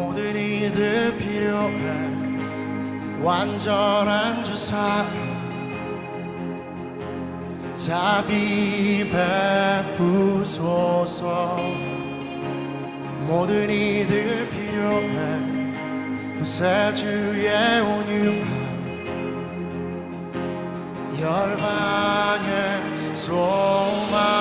모든 이들 필요해 완전한 주 사랑 자비 베푸소서. 모든 이들 필요해 구세주의 온유함 열방의 소망.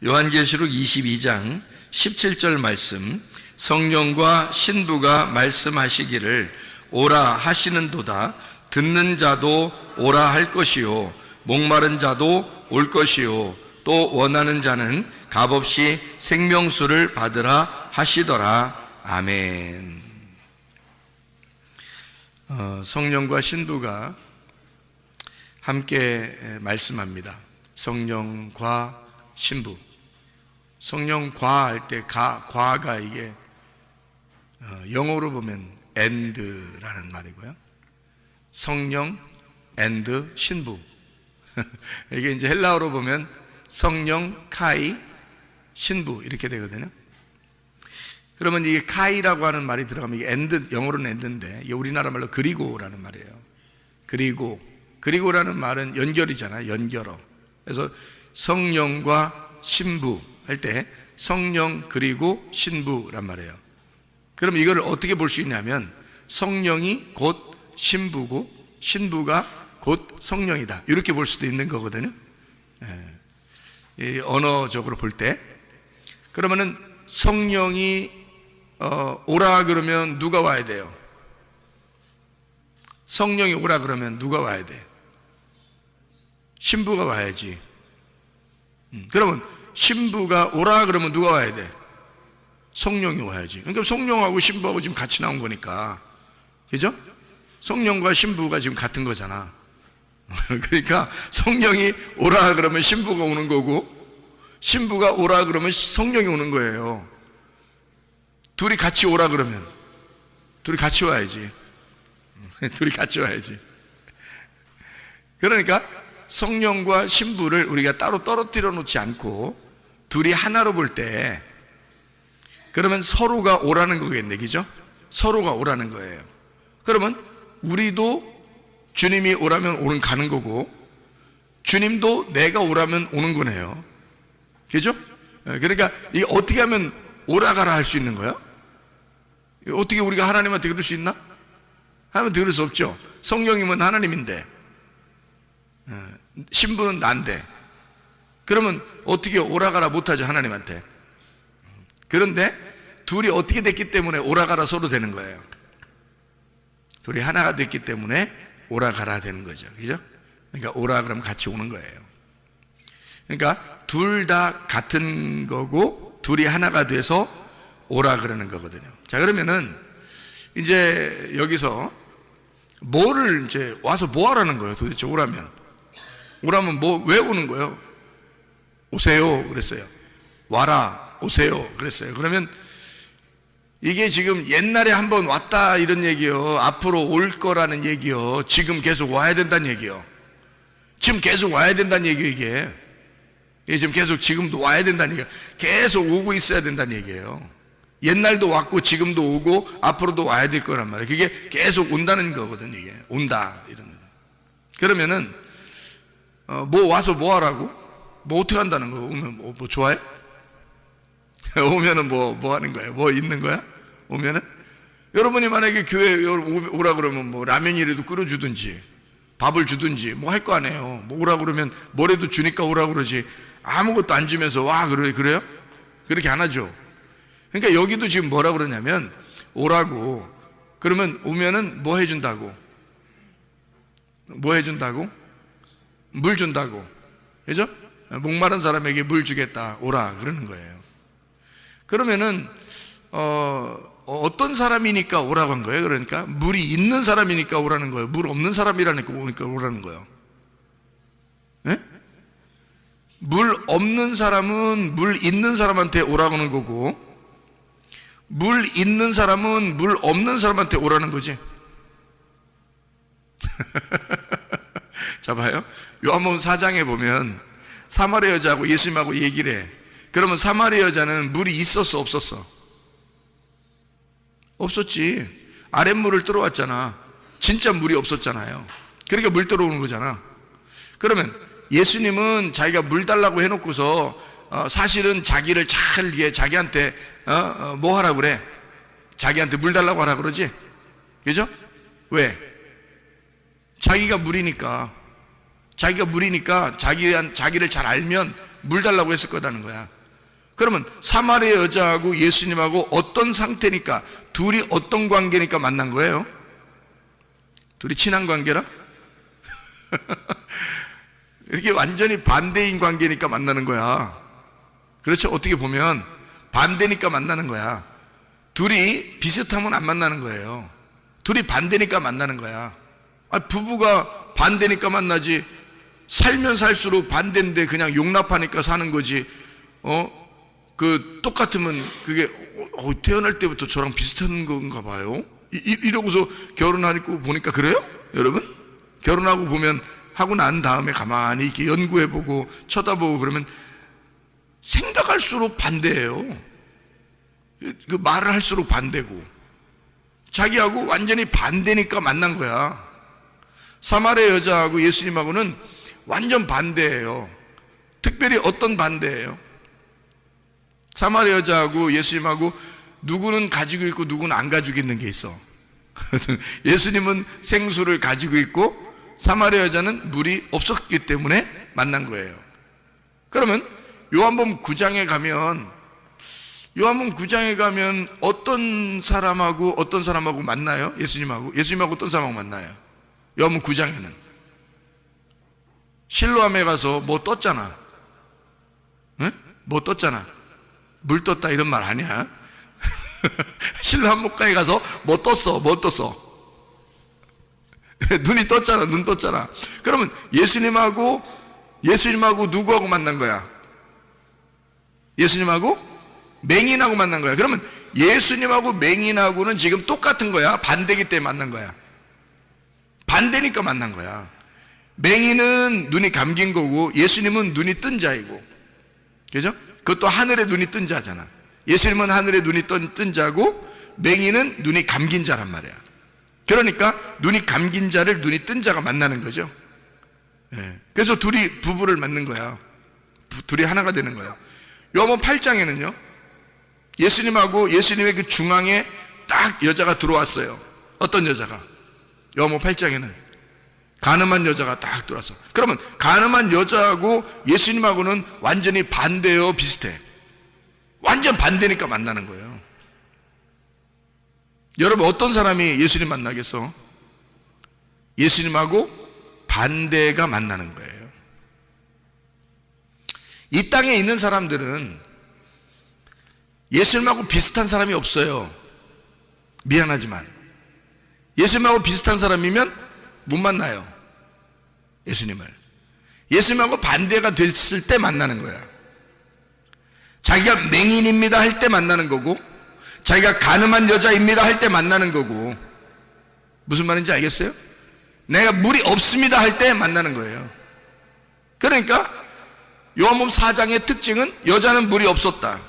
요한계시록 22장 17절 말씀, 성령과 신부가 말씀하시기를 오라 하시는도다. 듣는 자도 오라 할 것이요 목마른 자도 올 것이요 또 원하는 자는 값없이 생명수를 받으라 하시더라. 아멘. 성령과 신부가 함께 말씀합니다. 성령과 신부. 성령과 할 때 과가 이게 영어로 보면 and라는 말이고요. 성령 and 신부. 이게 이제 헬라어로 보면 성령 카이 신부 이렇게 되거든요. 그러면 이게 카이라고 하는 말이 들어가면 이게 and, 영어로는 and인데 이게 우리나라 말로 그리고라는 말이에요. 그리고라는 말은 연결이잖아요. 연결어. 그래서 성령과 신부 할 때 성령 그리고 신부란 말이에요. 그럼 이걸 어떻게 볼 수 있냐면 성령이 곧 신부고 신부가 곧 성령이다 이렇게 볼 수도 있는 거거든요. 언어적으로 볼 때. 그러면은 성령이 오라 그러면 누가 와야 돼요? 성령이 오라 그러면 누가 와야 돼? 신부가 와야지. 그러면 신부가 오라 그러면 누가 와야 돼? 성령이 와야지. 그러니까 성령하고 신부하고 지금 같이 나온 거니까, 그죠? 성령과 신부가 지금 같은 거잖아. 그러니까 성령이 오라 그러면 신부가 오는 거고 신부가 오라 그러면 성령이 오는 거예요. 둘이 같이 오라 그러면 둘이 같이 와야지. 둘이 같이 와야지. 그러니까 성령과 신부를 우리가 따로 떨어뜨려 놓지 않고 둘이 하나로 볼 때 그러면 서로가 오라는 거겠네, 그죠? 서로가 오라는 거예요. 그러면 우리도 주님이 오라면 오는 가는 거고 주님도 내가 오라면 오는 거네요. 그죠? 그러니까 이게 어떻게 하면 오라가라 할 수 있는 거야? 어떻게 우리가 하나님한테 그럴 수 있나? 하나님한테 그럴 수 없죠. 성령님은 하나님인데 신부는 난데 그러면 어떻게 오라가라 못하죠, 하나님한테. 그런데 둘이 어떻게 됐기 때문에 오라가라 서로 되는 거예요. 둘이 하나가 됐기 때문에 오라가라 되는 거죠. 그죠? 그러니까 오라 그러면 같이 오는 거예요. 그러니까 둘 다 같은 거고 둘이 하나가 돼서 오라 그러는 거거든요. 자, 그러면은 이제 여기서 뭐를 이제 와서 뭐 하라는 거예요? 도대체 오라면 뭐 왜 오는 거예요? 오세요 그랬어요. 와라 오세요 그랬어요. 그러면 이게 지금 옛날에 한번 왔다 이런 얘기요, 앞으로 올 거라는 얘기요, 지금 계속 와야 된다는 얘기요. 지금 계속 와야 된다는 얘기요. 이게 지금 계속 지금도 와야 된다는 얘기예요. 계속 오고 있어야 된다는 얘기예요. 옛날도 왔고 지금도 오고 앞으로도 와야 될 거란 말이에요. 그게 계속 온다는 거거든. 이게 온다 이런 거. 그러면은 뭐 와서 뭐 하라고? 뭐 어떻게 한다는 거? 오면 뭐 좋아해? 오면은 뭐 하는 거예요? 뭐 있는 거야? 오면은 여러분이 만약에 교회 오라 그러면 뭐 라면이라도 끓여주든지 밥을 주든지 뭐 할 거 아니에요. 뭐 오라 그러면 뭐라도 주니까 오라 그러지 아무것도 안 주면서 와 그래요? 그렇게 안 하죠. 그러니까 여기도 지금 뭐라 그러냐면 오라고 그러면 오면은 뭐 해준다고? 뭐 해준다고? 물 준다고. 그죠? 목마른 사람에게 물 주겠다 오라 그러는 거예요. 그러면은 어떤 사람이니까 오라고 한 거예요? 그러니까 물이 있는 사람이니까 오라는 거예요? 물 없는 사람이라니까 오라는 거예요? 네? 물 없는 사람은 물 있는 사람한테 오라고 하는 거고 물 있는 사람은 물 없는 사람한테 오라는 거지. 자 봐요. 요한복음 4장에 보면 사마리아 여자하고 예수님하고 얘기를 해. 그러면 사마리아 여자는 물이 있었어, 없었어? 없었지. 아랫물을 들어왔잖아. 진짜 물이 없었잖아요. 그러니까 물 들어오는 거잖아. 그러면 예수님은 자기가 물 달라고 해놓고서 사실은 자기를 잘 자기한테 뭐 하라고 그래? 자기한테 물 달라고 하라 그러지? 그죠? 왜? 자기가 물이니까. 자기가 물이니까 자기를 잘 알면 물 달라고 했을 거라는 거야. 그러면 사마리아 여자하고 예수님하고 어떤 상태니까, 둘이 어떤 관계니까 만난 거예요? 둘이 친한 관계라? 이렇게 완전히 반대인 관계니까 만나는 거야. 그렇죠? 어떻게 보면 반대니까 만나는 거야. 둘이 비슷하면 안 만나는 거예요. 둘이 반대니까 만나는 거야. 부부가 반대니까 만나지, 살면 살수록 반대인데 그냥 용납하니까 사는 거지. 똑같으면 그게 태어날 때부터 저랑 비슷한 건가 봐요. 이러고서 결혼하고 보니까 그래요? 여러분? 결혼하고 보면, 하고 난 다음에 가만히 이렇게 연구해보고 쳐다보고 그러면 생각할수록 반대예요. 그 말을 할수록 반대고. 자기하고 완전히 반대니까 만난 거야. 사마리아 여자하고 예수님하고는 완전 반대예요. 특별히 어떤 반대예요? 사마리아 여자하고 예수님하고 누구는 가지고 있고 누구는 안 가지고 있는 게 있어. 예수님은 생수를 가지고 있고 사마리아 여자는 물이 없었기 때문에 만난 거예요. 그러면 요한복음 9장에 가면 어떤 사람하고 만나요? 예수님하고 어떤 사람하고 만나요? 요한복음 9장에는 실로암에 가서 뭐 떴잖아. 응? 뭐 떴잖아. 물 떴다 이런 말 아니야? 실로암 목가에 가서 뭐 떴어? 눈이 떴잖아. 눈 떴잖아. 그러면 예수님하고 누구하고 만난 거야? 예수님하고 맹인하고 만난 거야. 그러면 예수님하고 맹인하고는 지금 똑같은 거야? 반대기 때문에 만난 거야? 반대니까 만난 거야. 맹인은 눈이 감긴 거고 예수님은 눈이 뜬 자이고, 그죠? 그것도 하늘에 눈이 뜬 자잖아. 예수님은 하늘에 눈이 뜬 자고 맹인은 눈이 감긴 자란 말이야. 그러니까 눈이 감긴 자를 눈이 뜬 자가 만나는 거죠. 그래서 둘이 부부를 만든 거야. 둘이 하나가 되는 거야. 요한복음 8장에는요 예수님하고 예수님의 그 중앙에 딱 여자가 들어왔어요. 어떤 여자가? 요한복음 8장에는 가늠한 여자가 딱 들어왔어. 그러면 가늠한 여자하고 예수님하고는 완전히 반대요, 비슷해? 완전 반대니까 만나는 거예요. 여러분, 어떤 사람이 예수님 만나겠어? 예수님하고 반대가 만나는 거예요. 이 땅에 있는 사람들은 예수님하고 비슷한 사람이 없어요. 미안하지만 예수님하고 비슷한 사람이면 못 만나요. 예수님하고 반대가 됐을 때 만나는 거야. 자기가 맹인입니다 할 때 만나는 거고, 자기가 가늠한 여자입니다 할 때 만나는 거고. 무슨 말인지 알겠어요? 내가 물이 없습니다 할 때 만나는 거예요. 그러니까 요한복음 4장의 특징은 여자는 물이 없었다,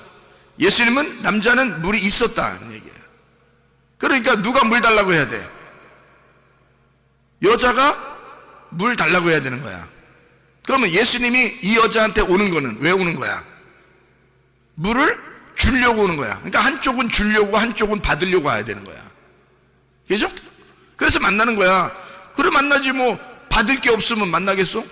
남자는 물이 있었다는 얘기예요. 그러니까 누가 물 달라고 해야 돼? 여자가 물 달라고 해야 되는 거야. 그러면 예수님이 이 여자한테 오는 거는 왜 오는 거야? 물을 주려고 오는 거야. 그러니까 한쪽은 주려고 한쪽은 받으려고 와야 되는 거야. 그죠? 그래서 만나는 거야. 그래, 만나지 뭐. 받을 게 없으면 만나겠어?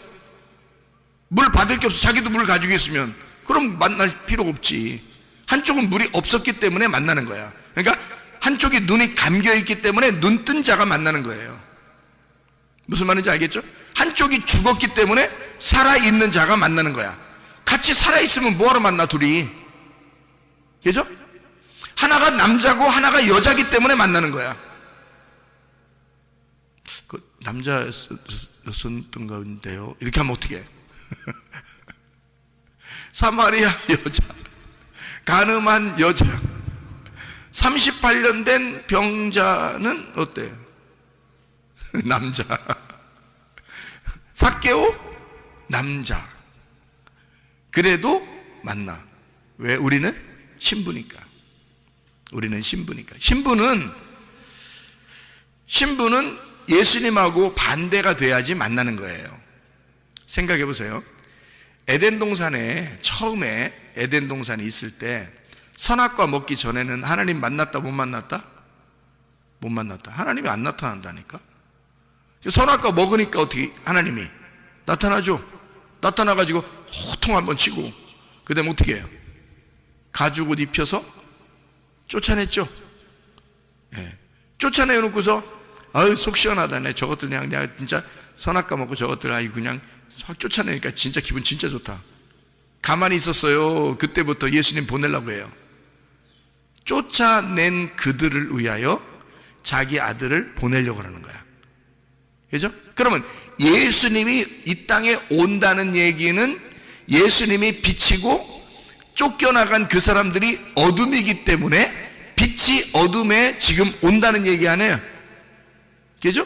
물 받을 게 없어. 자기도 물 가지고 있으면 그럼 만날 필요가 없지. 한쪽은 물이 없었기 때문에 만나는 거야. 그러니까 한쪽이 눈이 감겨 있기 때문에 눈 뜬 자가 만나는 거예요. 무슨 말인지 알겠죠? 한쪽이 죽었기 때문에 살아있는 자가 만나는 거야. 같이 살아있으면 뭐하러 만나, 둘이? 그죠? 하나가 남자고 하나가 여자기 때문에 만나는 거야. 그 남자였었던 건데요, 이렇게 하면 어떻게 해? 사마리아 여자, 가늠한 여자, 38년 된 병자는 어때? 남자. 삭개오? 남자. 그래도 만나. 왜? 우리는 신부니까. 우리는 신부니까. 신부는 예수님하고 반대가 돼야지 만나는 거예요. 생각해 보세요. 에덴 동산에 처음에 에덴 동산이 있을 때 선악과 먹기 전에는 하나님 만났다 못 만났다? 못 만났다. 하나님이 안 나타난다니까. 선악과 먹으니까 어떻게 하나님이 나타나죠. 나타나가지고 호통 한번 치고 그 다음에 어떻게 해요? 가죽 옷 입혀서 쫓아냈죠. 예. 쫓아내놓고서 아유 속 시원하다네. 저것들 그냥 내가 진짜 선악과 먹고 저것들 아유 그냥 확 쫓아내니까 진짜 기분 진짜 좋다. 가만히 있었어요. 그때부터 예수님 보내려고 해요. 쫓아낸 그들을 위하여 자기 아들을 보내려고 하는 거야. 그죠? 그러면 예수님이 이 땅에 온다는 얘기는 예수님이 빛이고 쫓겨나간 그 사람들이 어둠이기 때문에 빛이 어둠에 지금 온다는 얘기 아니에요. 그죠?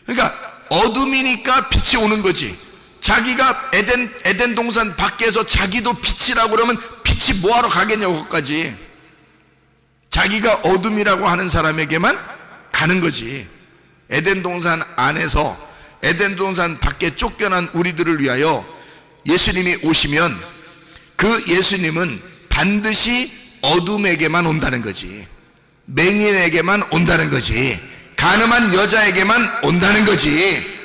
그러니까 어둠이니까 빛이 오는 거지. 자기가 에덴 동산 밖에서 자기도 빛이라고 그러면 빛이 뭐하러 가겠냐고 거기까지. 자기가 어둠이라고 하는 사람에게만 가는 거지. 에덴 동산 안에서 에덴 동산 밖에 쫓겨난 우리들을 위하여 예수님이 오시면 그 예수님은 반드시 어둠에게만 온다는 거지. 맹인에게만 온다는 거지. 가늠한 여자에게만 온다는 거지.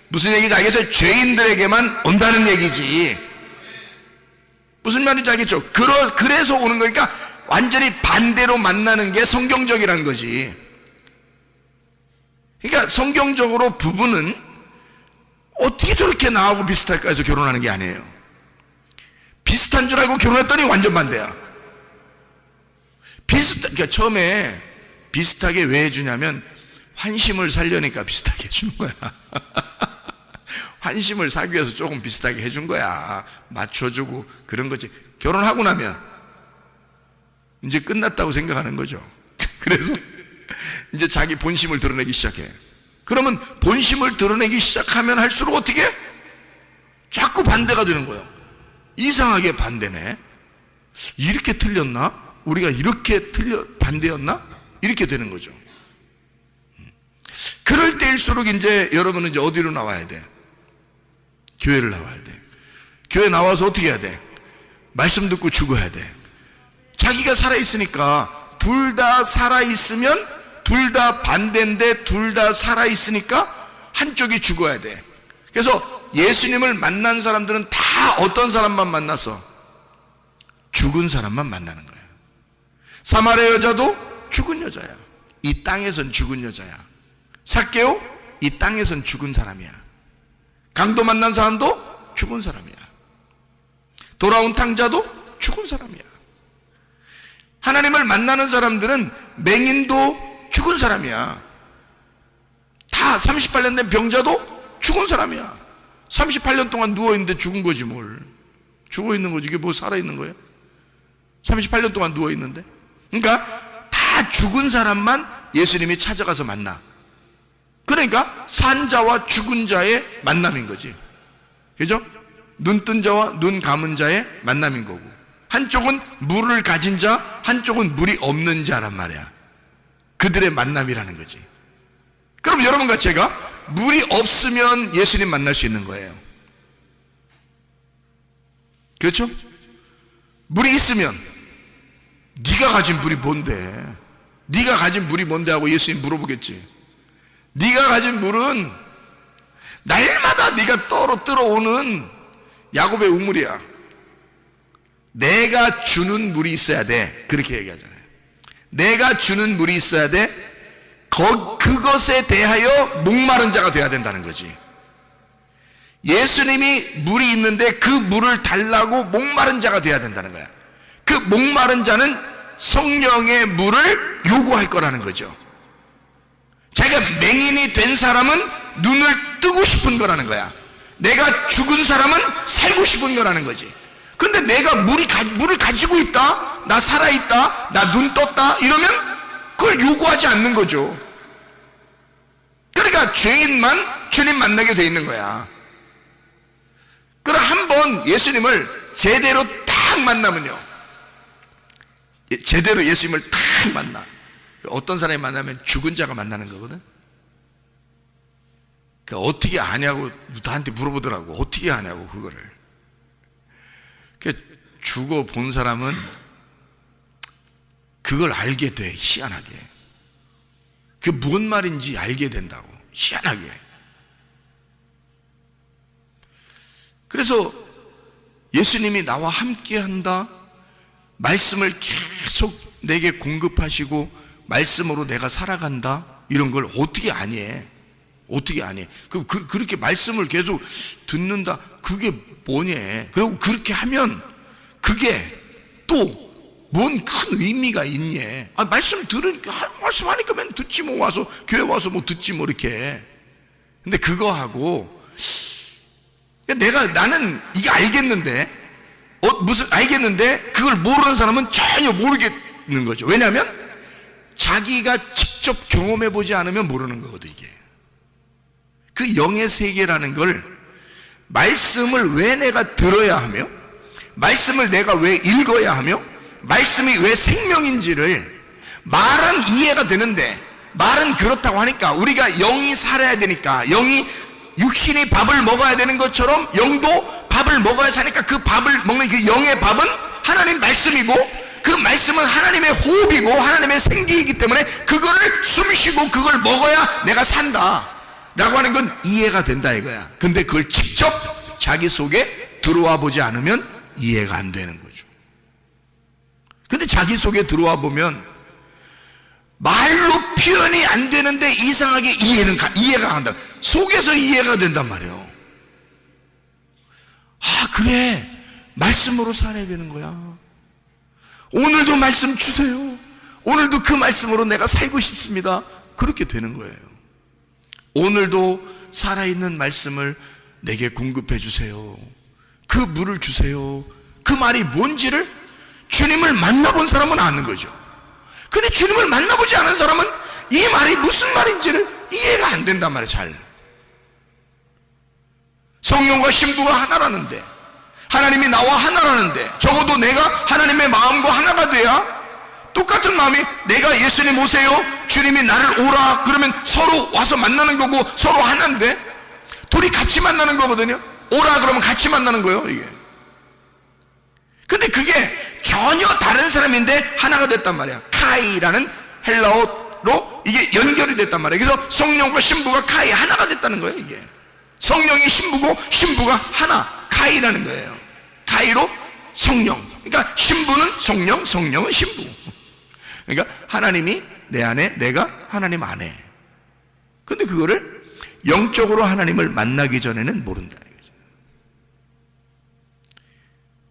무슨 얘기인지 알겠어요? 죄인들에게만 온다는 얘기지. 무슨 말인지 알겠죠? 그래서 오는 거니까 완전히 반대로 만나는 게 성경적이라는 거지. 그러니까 성경적으로 부부는 어떻게 저렇게 나하고 비슷할까 해서 결혼하는 게 아니에요. 비슷한 줄 알고 결혼했더니 완전 반대야. 그러니까 처음에 비슷하게 왜 해주냐면 환심을 살려니까 비슷하게 해주는 거야. 환심을 사기 위해서 조금 비슷하게 해준 거야. 맞춰주고 그런 거지. 결혼하고 나면 이제 끝났다고 생각하는 거죠. 그래서 이제 자기 본심을 드러내기 시작해. 그러면 본심을 드러내기 시작하면 할수록 어떻게? 자꾸 반대가 되는 거예요. 이상하게 반대네. 이렇게 틀렸나? 우리가 이렇게 반대였나? 이렇게 되는 거죠. 그럴 때일수록 이제 여러분은 이제 어디로 나와야 돼? 교회를 나와야 돼. 교회 나와서 어떻게 해야 돼? 말씀 듣고 죽어야 돼. 자기가 살아있으니까, 둘 다 살아있으면 둘 다 반대인데 둘 다 살아있으니까 한쪽이 죽어야 돼. 그래서 예수님을 만난 사람들은 다 어떤 사람만 만났어? 죽은 사람만 만나는 거야. 사마리아 여자도 죽은 여자야. 이 땅에선 죽은 여자야. 삭개오, 이 땅에선 죽은 사람이야. 강도 만난 사람도 죽은 사람이야. 돌아온 탕자도 죽은 사람이야. 하나님을 만나는 사람들은 맹인도 죽은 사람이야. 다 38년 된 병자도 죽은 사람이야. 38년 동안 누워있는데 죽은 거지 뭘. 죽어있는 거지. 이게 뭐 살아있는 거예요? 38년 동안 누워있는데. 그러니까 다 죽은 사람만 예수님이 찾아가서 만나. 그러니까 산자와 죽은 자의 만남인 거지. 그죠? 눈 뜬 자와 눈 감은 자의 만남인 거고, 한쪽은 물을 가진 자, 한쪽은 물이 없는 자란 말이야. 그들의 만남이라는 거지. 그럼 여러분과 제가 물이 없으면 예수님 만날 수 있는 거예요. 그렇죠? 물이 있으면 네가 가진 물이 뭔데? 네가 가진 물이 뭔데 하고 예수님 물어보겠지. 네가 가진 물은 날마다 네가 떨어오는 야곱의 우물이야. 내가 주는 물이 있어야 돼. 그렇게 얘기하잖아요. 내가 주는 물이 있어야 돼. 그것에 대하여 목마른 자가 돼야 된다는 거지. 예수님이 물이 있는데 그 물을 달라고 목마른 자가 돼야 된다는 거야. 그 목마른 자는 성령의 물을 요구할 거라는 거죠. 자기가 맹인이 된 사람은 눈을 뜨고 싶은 거라는 거야. 내가 죽은 사람은 살고 싶은 거라는 거지. 근데 내가 물을 가지고 있다, 나 살아있다, 나 눈 떴다 이러면 그걸 요구하지 않는 거죠. 그러니까 죄인만 주님 만나게 돼 있는 거야. 그럼 한번 예수님을 제대로 딱 만나면요, 제대로 예수님을 딱 만나. 어떤 사람이 만나면 죽은 자가 만나는 거거든. 어떻게 아냐고 나한테 물어보더라고. 어떻게 아냐고 그거를. 죽어 본 사람은 그걸 알게 돼. 희한하게. 그게 무슨 말인지 알게 된다고. 희한하게. 그래서 예수님이 나와 함께 한다, 말씀을 계속 내게 공급하시고 말씀으로 내가 살아간다, 이런 걸 어떻게 아니? 어떻게 아니? 그렇게 말씀을 계속 듣는다, 그게 뭐냐? 그리고 그렇게 하면 그게 또 뭔 큰 의미가 있니? 말씀 들으니까, 말씀하니까 맨 듣지 뭐, 와서 교회 와서 뭐 듣지 뭐 이렇게. 근데 그거하고 나는 이게 알겠는데, 무슨 알겠는데 그걸 모르는 사람은 전혀 모르겠는 거죠. 왜냐하면 자기가 직접 경험해 보지 않으면 모르는 거거든. 이게 그 영의 세계라는 걸, 말씀을 왜 내가 들어야 하며, 말씀을 내가 왜 읽어야 하며, 말씀이 왜 생명인지를 말은 이해가 되는데, 말은 그렇다고 하니까 우리가 영이 살아야 되니까, 영이 육신이 밥을 먹어야 되는 것처럼 영도 밥을 먹어야 사니까, 그 밥을 먹는 그 영의 밥은 하나님 말씀이고, 그 말씀은 하나님의 호흡이고 하나님의 생기이기 때문에 그거를 숨쉬고 그걸 먹어야 내가 산다 라고 하는 건 이해가 된다 이거야. 근데 그걸 직접 자기 속에 들어와 보지 않으면 이해가 안 되는 거죠. 근데 자기 속에 들어와 보면 말로 표현이 안 되는데 이상하게 이해가 간다. 속에서 이해가 된단 말이에요. 그래, 말씀으로 살아야 되는 거야. 오늘도 말씀 주세요. 오늘도 그 말씀으로 내가 살고 싶습니다. 그렇게 되는 거예요. 오늘도 살아있는 말씀을 내게 공급해 주세요. 그 물을 주세요. 그 말이 뭔지를 주님을 만나본 사람은 아는 거죠. 근데 주님을 만나보지 않은 사람은 이 말이 무슨 말인지를 이해가 안 된단 말이에요. 잘. 성령과 신부가 하나라는데, 하나님이 나와 하나라는데, 적어도 내가 하나님의 마음과 하나가 돼야, 똑같은 마음이, 내가 예수님 오세요, 주님이 나를 오라 그러면 서로 와서 만나는 거고, 서로 하나인데 둘이 같이 만나는 거거든요. 오라 그러면 같이 만나는 거예요, 이게. 근데 그게 전혀 다른 사람인데 하나가 됐단 말이야. 카이라는 헬라어로 이게 연결이 됐단 말이에요. 그래서 성령과 신부가 카이, 하나가 됐다는 거예요. 이게 성령이 신부고 신부가 하나, 카이라는 거예요. 카이로 성령. 그러니까 신부는 성령, 성령은 신부. 그러니까 하나님이 내 안에, 내가 하나님 안에. 근데 그거를 영적으로 하나님을 만나기 전에는 모른다.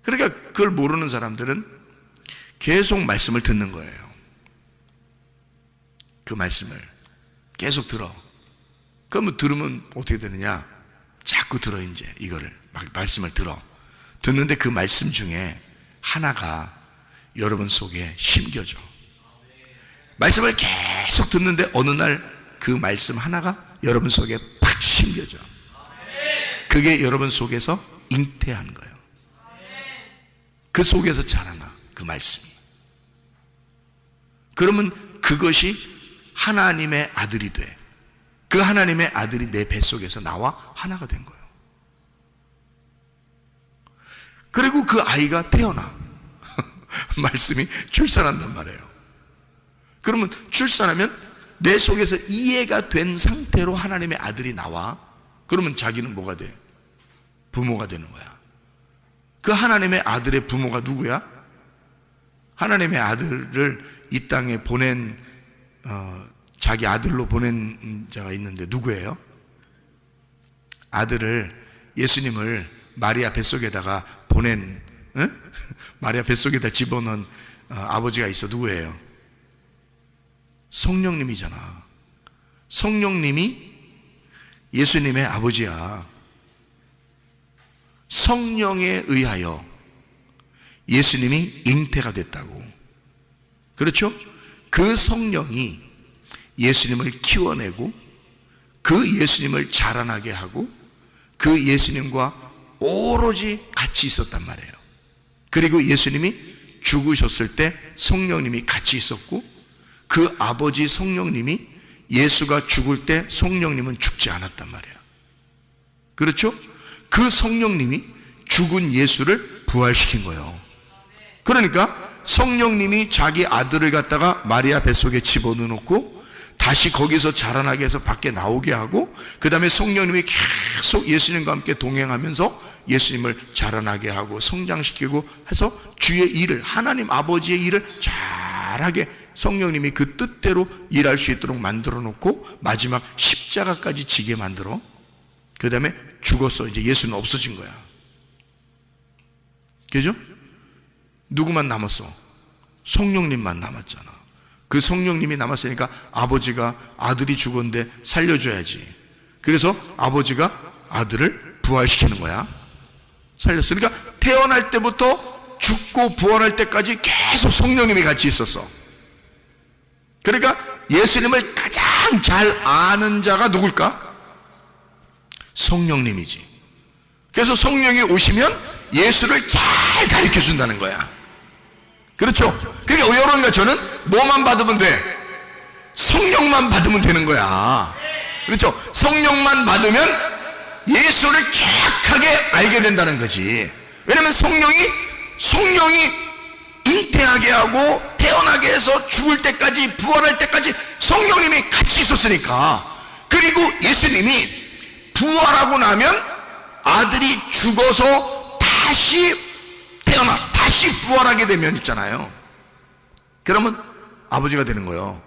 그러니까 그걸 모르는 사람들은 계속 말씀을 듣는 거예요. 그 말씀을 계속 들어. 그러면 들으면 어떻게 되느냐? 자꾸 들어. 이제 이거를 말씀을 들어. 듣는데 그 말씀 중에 하나가 여러분 속에 심겨져. 말씀을 계속 듣는데 어느 날 그 말씀 하나가 여러분 속에 팍 심겨져. 그게 여러분 속에서 잉태한 거예요. 그 속에서 자라나, 그 말씀이. 그러면 그것이 하나님의 아들이 돼. 그 하나님의 아들이 내 뱃속에서 나와 하나가 된 거예요. 그리고 그 아이가 태어나. 말씀이 출산한단 말이에요. 그러면 출산하면 내 속에서 이해가 된 상태로 하나님의 아들이 나와. 그러면 자기는 뭐가 돼? 부모가 되는 거야. 그 하나님의 아들의 부모가 누구야? 하나님의 아들을 이 땅에 보낸, 자기 아들로 보낸 자가 있는데 누구예요? 아들을, 예수님을 마리아 뱃속에다가 보낸, 마리아 뱃속에다 집어넣은 아버지가 있어. 누구예요? 성령님이잖아. 성령님이 예수님의 아버지야. 성령에 의하여 예수님이 잉태가 됐다고. 그렇죠? 그 성령이 예수님을 키워내고 그 예수님을 자라나게 하고 그 예수님과 오로지 같이 있었단 말이에요. 그리고 예수님이 죽으셨을 때 성령님이 같이 있었고, 그 아버지 성령님이 예수가 죽을 때 성령님은 죽지 않았단 말이에요. 그렇죠? 그 성령님이 죽은 예수를 부활시킨 거예요. 그러니까 성령님이 자기 아들을 갖다가 마리아 뱃속에 집어넣고 다시 거기서 자라나게 해서 밖에 나오게 하고, 그 다음에 성령님이 계속 예수님과 함께 동행하면서 예수님을 자라나게 하고 성장시키고 해서 주의 일을, 하나님 아버지의 일을 잘하게 성령님이 그 뜻대로 일할 수 있도록 만들어 놓고, 마지막 십자가까지 지게 만들어, 그 다음에 죽었어. 이제 예수는 없어진 거야. 그죠? 누구만 남았어? 성령님만 남았잖아. 그 성령님이 남았으니까 아버지가 아들이 죽었는데 살려줘야지. 그래서 아버지가 아들을 부활시키는 거야. 살렸어. 그러니까 태어날 때부터 죽고 부활할 때까지 계속 성령님이 같이 있었어. 그러니까 예수님을 가장 잘 아는 자가 누굴까? 성령님이지. 그래서 성령이 오시면 예수를 잘 가르쳐 준다는 거야. 그렇죠? 그러니까 여러분과 저는 뭐만 받으면 돼? 성령만 받으면 되는 거야. 그렇죠? 성령만 받으면 예수를 정확하게 알게 된다는 거지. 왜냐면 성령이 잉태하게 하고 태어나게 해서 죽을 때까지, 부활할 때까지 성령님이 같이 있었으니까. 그리고 예수님이 부활하고 나면 아들이 죽어서 다시 태어나, 다시 부활하게 되면 있잖아요. 그러면 아버지가 되는 거예요.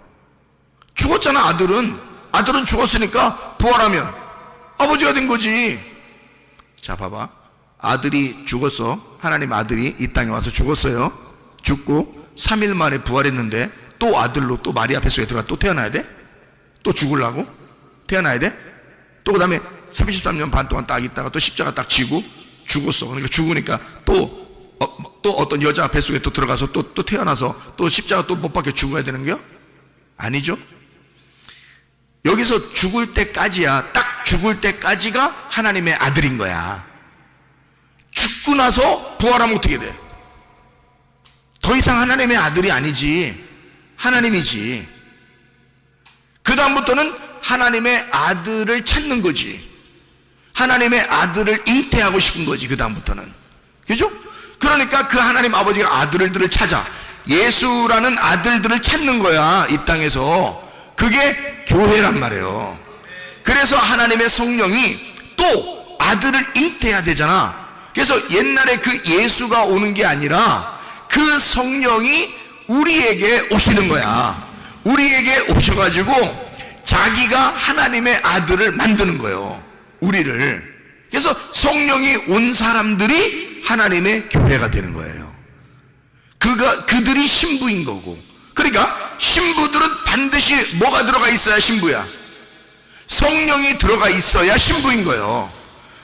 죽었잖아. 아들은 죽었으니까 부활하면 아버지가 된 거지. 자, 봐봐. 아들이 죽었어. 하나님 아들이 이 땅에 와서 죽었어요. 죽고 3일 만에 부활했는데 또 아들로 또 마리아 뱃속에 들어가 또 태어나야 돼? 또 죽으려고? 태어나야 돼? 또 그 다음에 33년 반 동안 딱 있다가 또 십자가 딱 지고 죽었어. 그러니까 죽으니까 또 어떤 여자 뱃속에 또 들어가서 또 태어나서 또 십자가 또 못 박혀 죽어야 되는 거요? 아니죠? 여기서 죽을 때까지야, 딱 죽을 때까지가 하나님의 아들인 거야. 죽고 나서 부활하면 어떻게 돼? 더 이상 하나님의 아들이 아니지. 하나님이지. 그 다음부터는 하나님의 아들을 찾는 거지. 하나님의 아들을 잉태하고 싶은 거지. 그 다음부터는. 그죠? 그러니까 그 하나님 아버지가 아들들을 찾아, 예수라는 아들들을 찾는 거야. 이 땅에서. 그게 교회란 말이에요. 그래서 하나님의 성령이 또 아들을 잉태해야 되잖아. 그래서 옛날에 그 예수가 오는 게 아니라 그 성령이 우리에게 오시는 거야. 우리에게 오셔가지고 자기가 하나님의 아들을 만드는 거예요. 우리를. 그래서 성령이 온 사람들이 하나님의 교회가 되는 거예요. 그들이 신부인 거고. 그러니까 신부들은 반드시 뭐가 들어가 있어야 신부야? 성령이 들어가 있어야 신부인 거예요.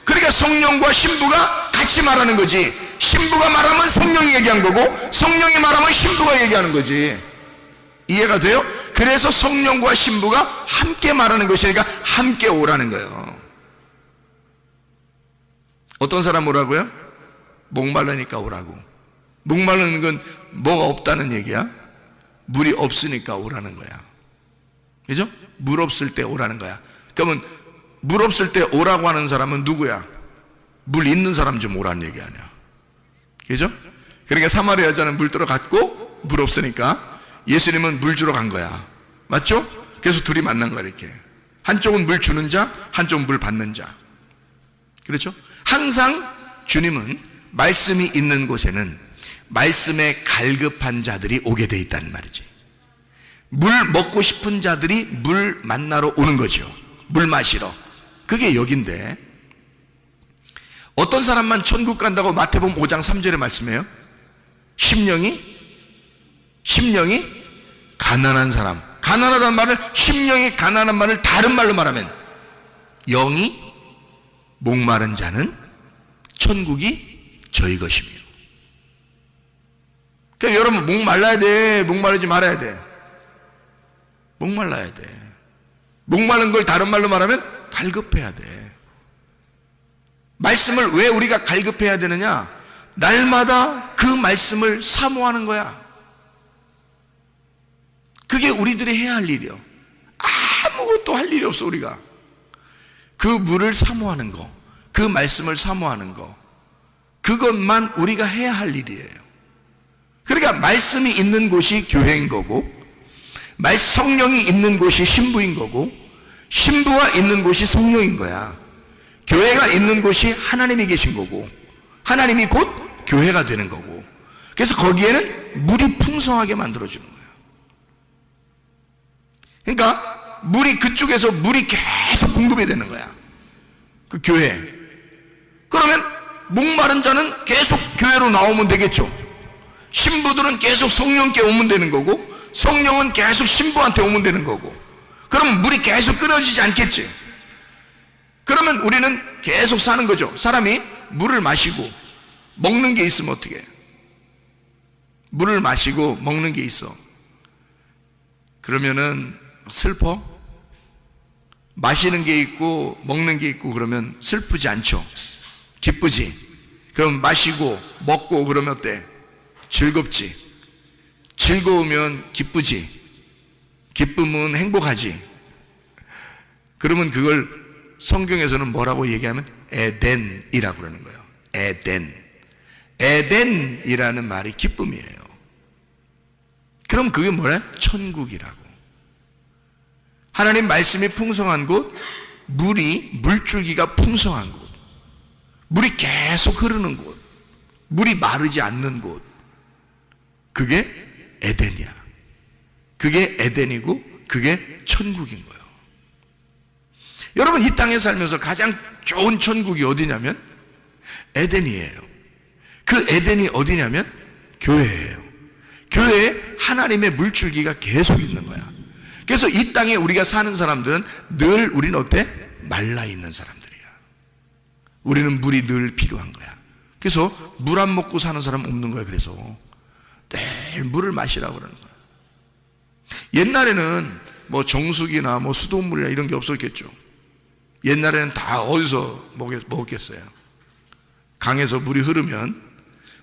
그러니까 성령과 신부가 같이 말하는 거지. 신부가 말하면 성령이 얘기한 거고, 성령이 말하면 신부가 얘기하는 거지. 이해가 돼요? 그래서 성령과 신부가 함께 말하는 것이니까 함께 오라는 거예요. 어떤 사람 오라고요? 목말라니까 오라고. 목마르는 건 뭐가 없다는 얘기야? 물이 없으니까 오라는 거야. 그죠? 물 없을 때 오라는 거야. 그러면 물 없을 때 오라고 하는 사람은 누구야? 물 있는 사람 좀 오라는 얘기 아니야. 그죠? 그러니까 사마리아 여자는 물 들어 갔고 물 없으니까 예수님은 물 주러 간 거야. 맞죠? 그래서 둘이 만난 거야. 이렇게 한쪽은 물 주는 자, 한쪽은 물 받는 자. 그렇죠? 항상 주님은 말씀이 있는 곳에는 말씀에 갈급한 자들이 오게 돼 있다는 말이지. 물 먹고 싶은 자들이 물 만나러 오는 거죠. 물 마시러. 그게 여긴데, 어떤 사람만 천국 간다고 마태복음 5장 3절에 말씀해요. 심령이 가난한 사람. 가난하다는 말을, 심령이 가난한 말을 다른 말로 말하면 영이 목마른 자는 천국이 저희 것이며. 그러니까 여러분 목말라야 돼? 목마르지 말아야 돼? 목말라야 돼. 목마른 걸 다른 말로 말하면 갈급해야 돼. 말씀을 왜 우리가 갈급해야 되느냐? 날마다 그 말씀을 사모하는 거야. 그게 우리들이 해야 할 일이요. 아무것도 할 일이 없어. 우리가 그 물을 사모하는 거, 그 말씀을 사모하는 거, 그것만 우리가 해야 할 일이에요. 그러니까 말씀이 있는 곳이 교회인 거고, 성령이 있는 곳이 신부인 거고, 신부가 있는 곳이 성령인 거야. 교회가 있는 곳이 하나님이 계신 거고, 하나님이 곧 교회가 되는 거고, 그래서 거기에는 물이 풍성하게 만들어주는 거야. 그러니까 물이, 그쪽에서 물이 계속 공급이 되는 거야, 그 교회. 그러면 목마른 자는 계속 교회로 나오면 되겠죠. 신부들은 계속 성령께 오면 되는 거고, 성령은 계속 신부한테 오면 되는 거고, 그러면 물이 계속 끊어지지 않겠지. 그러면 우리는 계속 사는 거죠. 사람이 물을 마시고 먹는 게 있으면 어떻게 해? 물을 마시고 먹는 게 있어. 그러면은 슬퍼? 마시는 게 있고 먹는 게 있고 그러면 슬프지 않죠. 기쁘지. 그럼 마시고 먹고 그러면 어때? 즐겁지. 즐거우면 기쁘지. 기쁨은 행복하지. 그러면 그걸 성경에서는 뭐라고 얘기하면 에덴이라고 그러는 거예요. 에덴. 에덴이라는 말이 기쁨이에요. 그럼 그게 뭐래? 천국이라고. 하나님 말씀이 풍성한 곳, 물줄기가 풍성한 곳, 물이 계속 흐르는 곳, 물이 마르지 않는 곳, 그게 에덴이야. 그게 에덴이고 그게 천국인 거예요. 여러분, 이 땅에 살면서 가장 좋은 천국이 어디냐면 에덴이에요. 그 에덴이 어디냐면 교회예요. 교회에 하나님의 물줄기가 계속 있는 거야. 그래서 이 땅에 우리가 사는 사람들은 늘 우리는 어때? 말라있는 사람들이야. 우리는 물이 늘 필요한 거야. 그래서 물 안 먹고 사는 사람 없는 거야. 그래서 늘 물을 마시라고 그러는 거야. 옛날에는 뭐 정수기나 뭐 수돗물이나 이런 게 없었겠죠. 옛날에는 다 어디서 먹었겠어요? 강에서 물이 흐르면,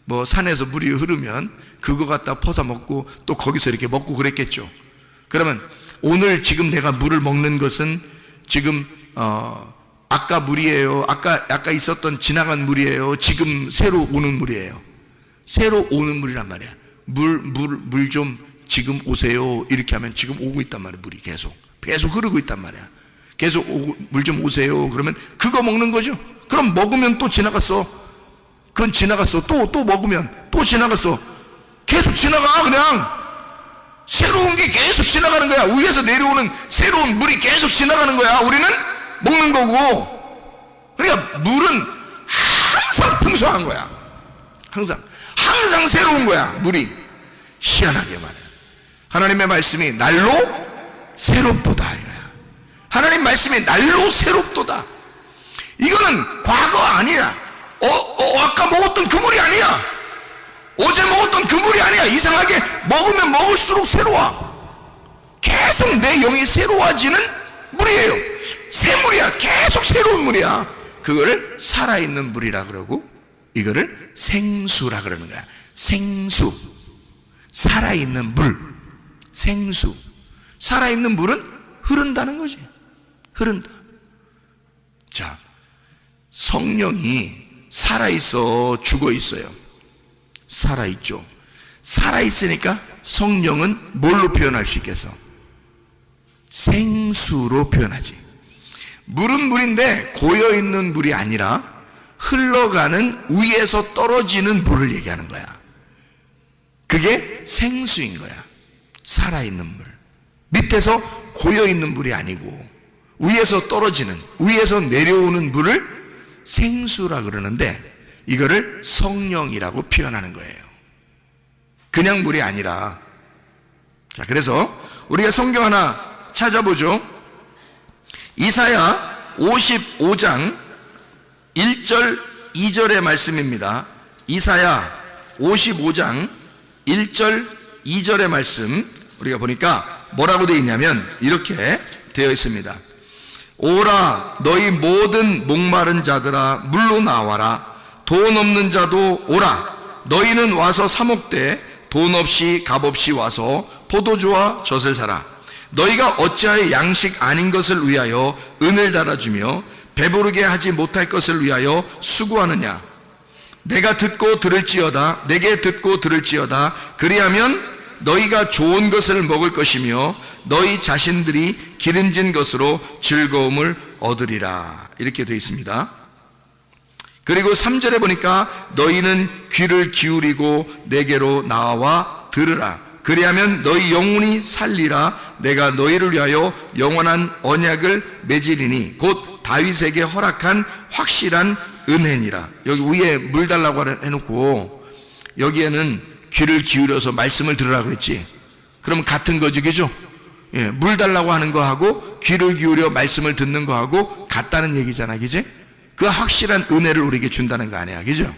뭐 산에서 물이 흐르면 그거 갖다 퍼다 먹고 또 거기서 이렇게 먹고 그랬겠죠. 그러면 오늘 지금 내가 물을 먹는 것은 지금 아까 물이에요? 아까 있었던 지나간 물이에요? 지금 새로 오는 물이에요? 새로 오는 물이란 말이야. 물 좀 지금 오세요. 이렇게 하면 지금 오고 있단 말이야. 물이 계속 흐르고 있단 말이야. 계속 물 좀 오세요. 그러면 그거 먹는 거죠. 그럼 먹으면 또 지나갔어. 그건 지나갔어. 또 먹으면 또 지나갔어. 계속 지나가. 그냥 새로운 게 계속 지나가는 거야. 위에서 내려오는 새로운 물이 계속 지나가는 거야. 우리는 먹는 거고. 그러니까 물은 항상 풍성한 거야. 항상 새로운 거야. 물이. 희한하게 말이야. 하나님의 말씀이 날로 새롭도다 이거야. 하나님 말씀이 날로 새롭도다. 이거는 과거 아니야. 아까 먹었던 그 물이 아니야. 어제 먹었던 그 물이 아니야. 이상하게 먹으면 먹을수록 새로워. 계속 내 영이 새로워지는 물이에요. 새 물이야. 계속 새로운 물이야. 그거를 살아있는 물이라 그러고, 이거를 생수라 그러는 거야. 생수. 살아있는 물. 생수. 살아있는 물은 흐른다는 거지. 흐른다. 자, 성령이 살아있어, 죽어있어요? 살아있죠. 살아있으니까 성령은 뭘로 표현할 수 있겠어? 생수로 표현하지. 물은 물인데 고여있는 물이 아니라 흘러가는 위에서 떨어지는 물을 얘기하는 거야. 그게 생수인 거야. 살아있는 물. 밑에서 고여있는 물이 아니고 위에서 떨어지는, 위에서 내려오는 물을 생수라 그러는데, 이거를 성령이라고 표현하는 거예요. 그냥 물이 아니라. 자, 그래서 우리가 성경 하나 찾아보죠. 이사야 55장 1절 2절의 말씀입니다. 이사야 55장 1절 2절의 말씀 우리가 보니까 뭐라고 되어 있냐면 이렇게 되어 있습니다. 오라 너희 모든 목마른 자들아 물로 나와라. 돈 없는 자도 오라. 너희는 와서 사 먹되 돈 없이 값 없이 와서 포도주와 젖을 사라. 너희가 어찌하여 양식 아닌 것을 위하여 은을 달아주며 배부르게 하지 못할 것을 위하여 수고하느냐. 내가 듣고 들을지어다. 내게 듣고 들을지어다. 그리하면 너희가 좋은 것을 먹을 것이며 너희 자신들이 기름진 것으로 즐거움을 얻으리라. 이렇게 되어 있습니다. 그리고 3절에 보니까 너희는 귀를 기울이고 내게로 나와 들으라. 그리하면 너희 영혼이 살리라. 내가 너희를 위하여 영원한 언약을 맺으리니 곧 다윗에게 허락한 확실한 은혜니라. 여기 위에 물 달라고 해놓고 여기에는 귀를 기울여서 말씀을 들으라 그랬지. 그러면 같은 거지, 그죠? 예, 물 달라고 하는 거하고 귀를 기울여 말씀을 듣는 거하고 같다는 얘기잖아, 그지? 그 확실한 은혜를 우리에게 준다는 거 아니야, 그죠?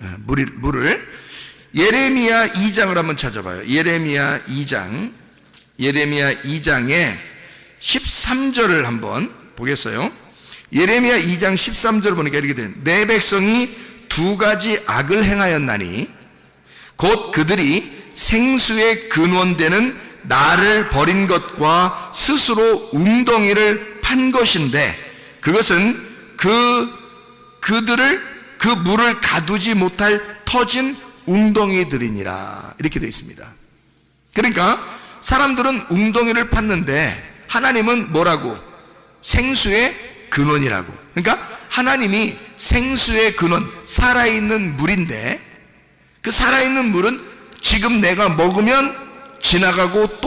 예, 물을 예레미야 2장을 한번 찾아봐요. 예레미야 2장에 13절을 한번 보겠어요. 예레미야 2장 13절 보니까 이렇게 돼요. 내 백성이 두 가지 악을 행하였나니 곧 그들이 생수의 근원되는 나를 버린 것과 스스로 웅덩이를 판 것인데 그것은 그들을 그 물을 가두지 못할 터진 웅덩이들이니라. 이렇게 되어 있습니다. 그러니까 사람들은 웅덩이를 팠는데 하나님은 뭐라고? 생수의 근원이라고. 그러니까 하나님이 생수의 근원, 살아있는 물인데 그 살아있는 물은 지금 내가 먹으면 지나가고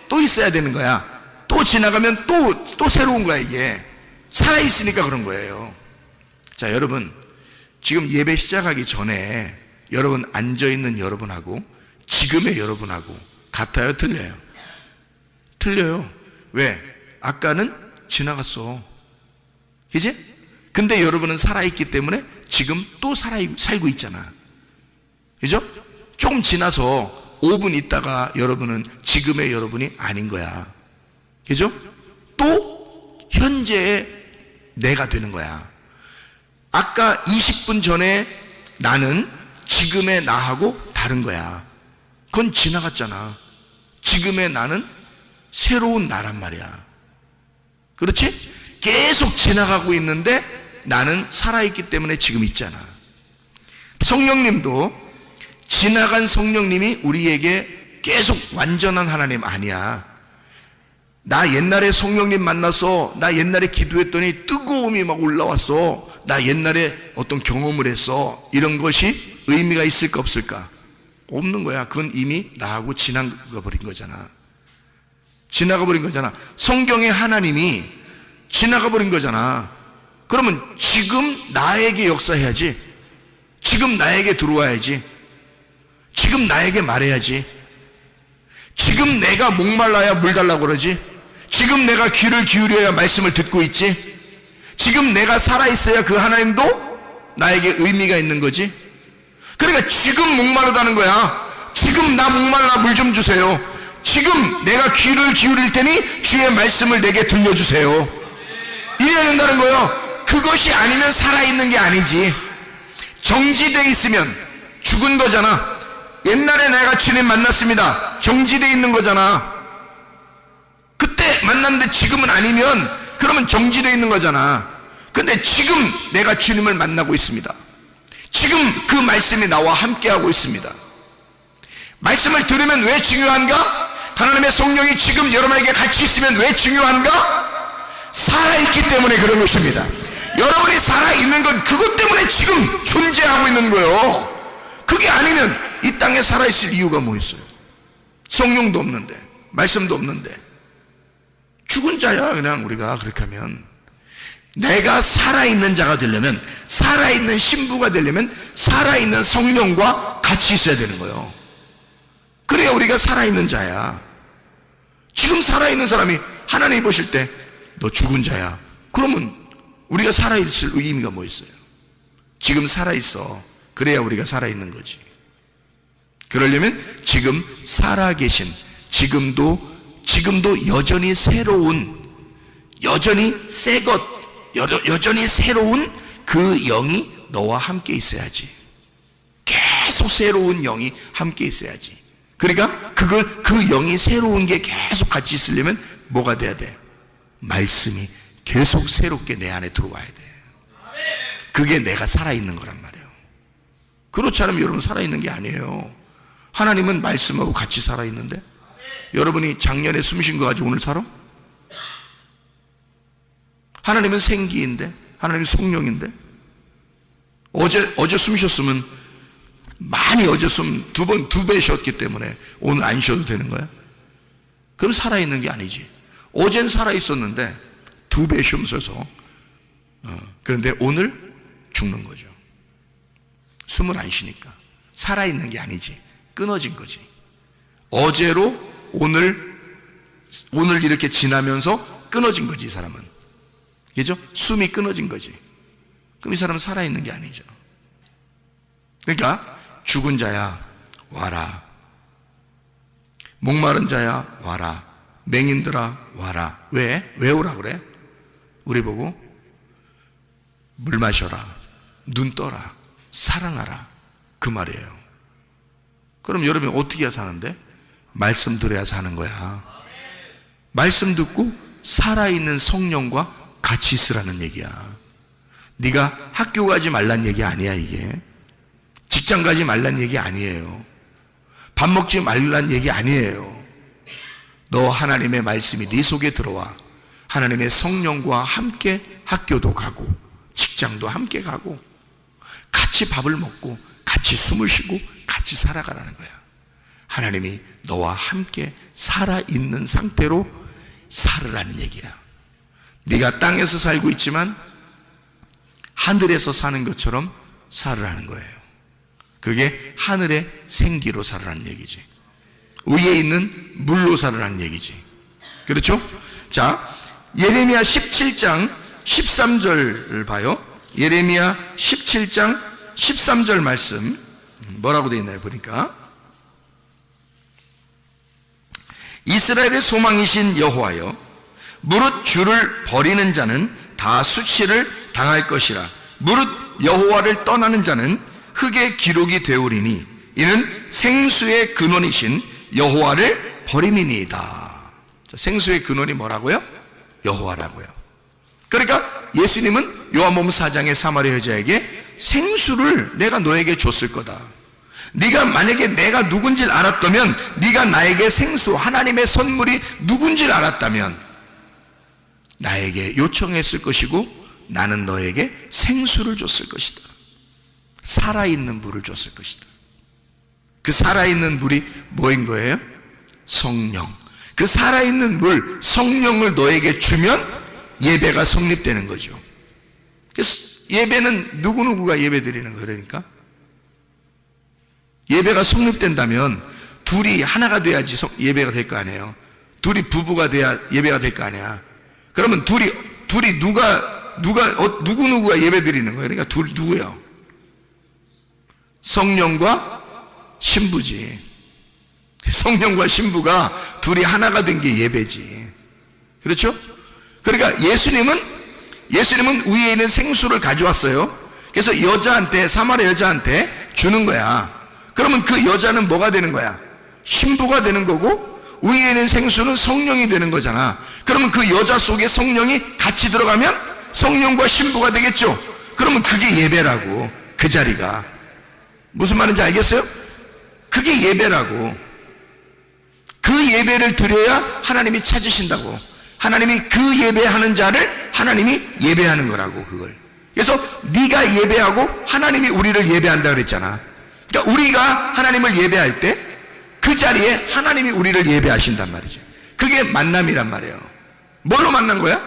또 있어야 되는 거야. 또 지나가면 또 새로운 거야. 이게 살아있으니까 그런 거예요. 자, 여러분, 지금 예배 시작하기 전에 여러분 앉아있는 여러분하고 지금의 여러분하고 같아요? 틀려요? 틀려요. 왜? 아까는 지나갔어, 그치? 근데 여러분은 살아있기 때문에 지금 또 살고 있잖아, 그죠? 조금 지나서 5분 있다가 여러분은 지금의 여러분이 아닌 거야, 그죠? 또 현재의 내가 되는 거야. 아까 20분 전에 나는 지금의 나하고 다른 거야. 그건 지나갔잖아. 지금의 나는 새로운 나란 말이야. 그렇지? 계속 지나가고 있는데 나는 살아있기 때문에 지금 있잖아. 성령님도 지나간 성령님이 우리에게 계속 완전한 하나님 아니야. 나 옛날에 성령님 만나서 나 옛날에 기도했더니 뜨거움이 막 올라왔어. 나 옛날에 어떤 경험을 했어. 이런 것이 의미가 있을까 없을까? 없는 거야. 그건 이미 나하고 지나가 버린 거잖아. 지나가 버린 거잖아. 성경의 하나님이 지나가 버린 거잖아. 그러면 지금 나에게 역사해야지. 지금 나에게 들어와야지. 지금 나에게 말해야지. 지금 내가 목말라야 물 달라고 그러지. 지금 내가 귀를 기울여야 말씀을 듣고 있지. 지금 내가 살아있어야 그 하나님도 나에게 의미가 있는 거지. 그러니까 지금 목마르다는 거야. 지금 나 목말라 물 좀 주세요. 지금 내가 귀를 기울일 테니 주의 말씀을 내게 들려주세요. 이래야 된다는 거예요. 그것이 아니면 살아있는 게 아니지. 정지돼 있으면 죽은 거잖아. 옛날에 내가 주님 만났습니다. 정지돼 있는 거잖아. 그때 만났는데 지금은 아니면 그러면 정지돼 있는 거잖아. 근데 지금 내가 주님을 만나고 있습니다. 지금 그 말씀이 나와 함께하고 있습니다. 말씀을 들으면 왜 중요한가? 하나님의 성령이 지금 여러분에게 같이 있으면 왜 중요한가? 살아있기 때문에 그런 것입니다. 여러분이 살아있는 건 그것 때문에 지금 존재하고 있는 거예요. 그게 아니면 이 땅에 살아있을 이유가 뭐 있어요? 성령도 없는데, 말씀도 없는데 죽은 자야. 그냥 우리가 그렇게 하면 내가 살아있는 자가 되려면, 살아있는 신부가 되려면 살아있는 성령과 같이 있어야 되는 거예요. 그래야 우리가 살아있는 자야. 지금 살아있는 사람이 하나님 보실 때 너 죽은 자야. 그러면 우리가 살아있을 의미가 뭐 있어요? 지금 살아있어. 그래야 우리가 살아있는 거지. 그러려면 지금 살아계신, 지금도 여전히 새로운, 여전히 새것, 여전히 새로운 그 영이 너와 함께 있어야지. 계속 새로운 영이 함께 있어야지. 그러니까 그 영이 새로운 게 계속 같이 있으려면 뭐가 돼야 돼? 말씀이 계속 새롭게 내 안에 들어와야 돼. 그게 내가 살아있는 거란 말이에요. 그렇지 않으면 여러분 살아있는 게 아니에요. 하나님은 말씀하고 같이 살아있는데 여러분이 작년에 숨 쉰 거 가지고 오늘 살아? 하나님은 생기인데, 하나님은 성령인데, 어제 숨 쉬었으면 많이 어제 숨 두 배 쉬었기 때문에 오늘 안 쉬어도 되는 거야? 그럼 살아있는 게 아니지. 어젠 살아있었는데 2배 숨 쉬어서 그런데 오늘 죽는 거죠. 숨을 안 쉬니까 살아있는 게 아니지, 끊어진 거지. 어제로 오늘 이렇게 지나면서 끊어진 거지. 이 사람은, 그죠? 숨이 끊어진 거지. 그럼 이 사람은 살아있는 게 아니죠. 그러니까 죽은 자야 와라, 목마른 자야 와라, 맹인들아 와라. 왜 오라 그래? 우리 보고 물 마셔라, 눈 떠라, 사랑하라, 그 말이에요. 그럼 여러분이 어떻게 해야 사는데? 말씀 들어야 사는 거야. 말씀 듣고 살아있는 성령과 같이 있으라는 얘기야. 네가 학교 가지 말란 얘기 아니야. 이게 직장 가지 말란 얘기 아니에요. 밥 먹지 말란 얘기 아니에요. 너 하나님의 말씀이 네 속에 들어와 하나님의 성령과 함께 학교도 가고 직장도 함께 가고 같이 밥을 먹고 같이 숨을 쉬고 같이 살아가라는 거야. 하나님이 너와 함께 살아있는 상태로 살으라는 얘기야. 네가 땅에서 살고 있지만 하늘에서 사는 것처럼 살으라는 거예요. 그게 하늘의 생기로 살으라는 얘기지. 위에 있는 물로 살으라는 얘기지. 그렇죠? 자, 예레미야 17장 13절을 봐요. 예레미야 17장 13절 말씀 뭐라고 되어 있나요? 보니까 이스라엘의 소망이신 여호와여, 무릇 주를 버리는 자는 다 수치를 당할 것이라. 무릇 여호와를 떠나는 자는 흙의 기록이 되오리니 이는 생수의 근원이신 여호와를 버림이니이다. 생수의 근원이 뭐라고요? 여호와라고요. 그러니까 예수님은 요한복음 4장의 사마리아 여자에게 생수를 내가 너에게 줬을 거다. 네가 만약에 내가 누군지를 알았다면, 네가 나에게 생수, 하나님의 선물이 누군지를 알았다면 나에게 요청했을 것이고 나는 너에게 생수를 줬을 것이다. 살아있는 물을 줬을 것이다. 그 살아있는 물이 뭐인 거예요? 성령. 그 살아있는 물, 성령을 너에게 주면 예배가 성립되는 거죠. 그래서 예배는 누구누구가 예배 드리는 거예요. 그러니까 예배가 성립된다면 둘이 하나가 돼야지 예배가 될 거 아니에요. 둘이 부부가 돼야 예배가 될 거 아니야. 그러면 둘이 누구누구가 예배 드리는 거예요. 그러니까 둘 누구요? 성령과 신부지. 성령과 신부가 둘이 하나가 된 게 예배지. 그렇죠? 그러니까 예수님은 위에 있는 생수를 가져왔어요. 그래서 여자한테, 사마리아 여자한테 주는 거야. 그러면 그 여자는 뭐가 되는 거야? 신부가 되는 거고, 위에 있는 생수는 성령이 되는 거잖아. 그러면 그 여자 속에 성령이 같이 들어가면 성령과 신부가 되겠죠. 그러면 그게 예배라고. 그 자리가 무슨 말인지 알겠어요? 그게 예배라고. 그 예배를 드려야 하나님이 찾으신다고. 하나님이 그 예배하는 자를 하나님이 예배하는 거라고. 그걸 그래서 네가 예배하고 하나님이 우리를 예배한다 그랬잖아. 그러니까 우리가 하나님을 예배할 때 그 자리에 하나님이 우리를 예배하신단 말이죠. 그게 만남이란 말이에요. 뭘로 만난 거야?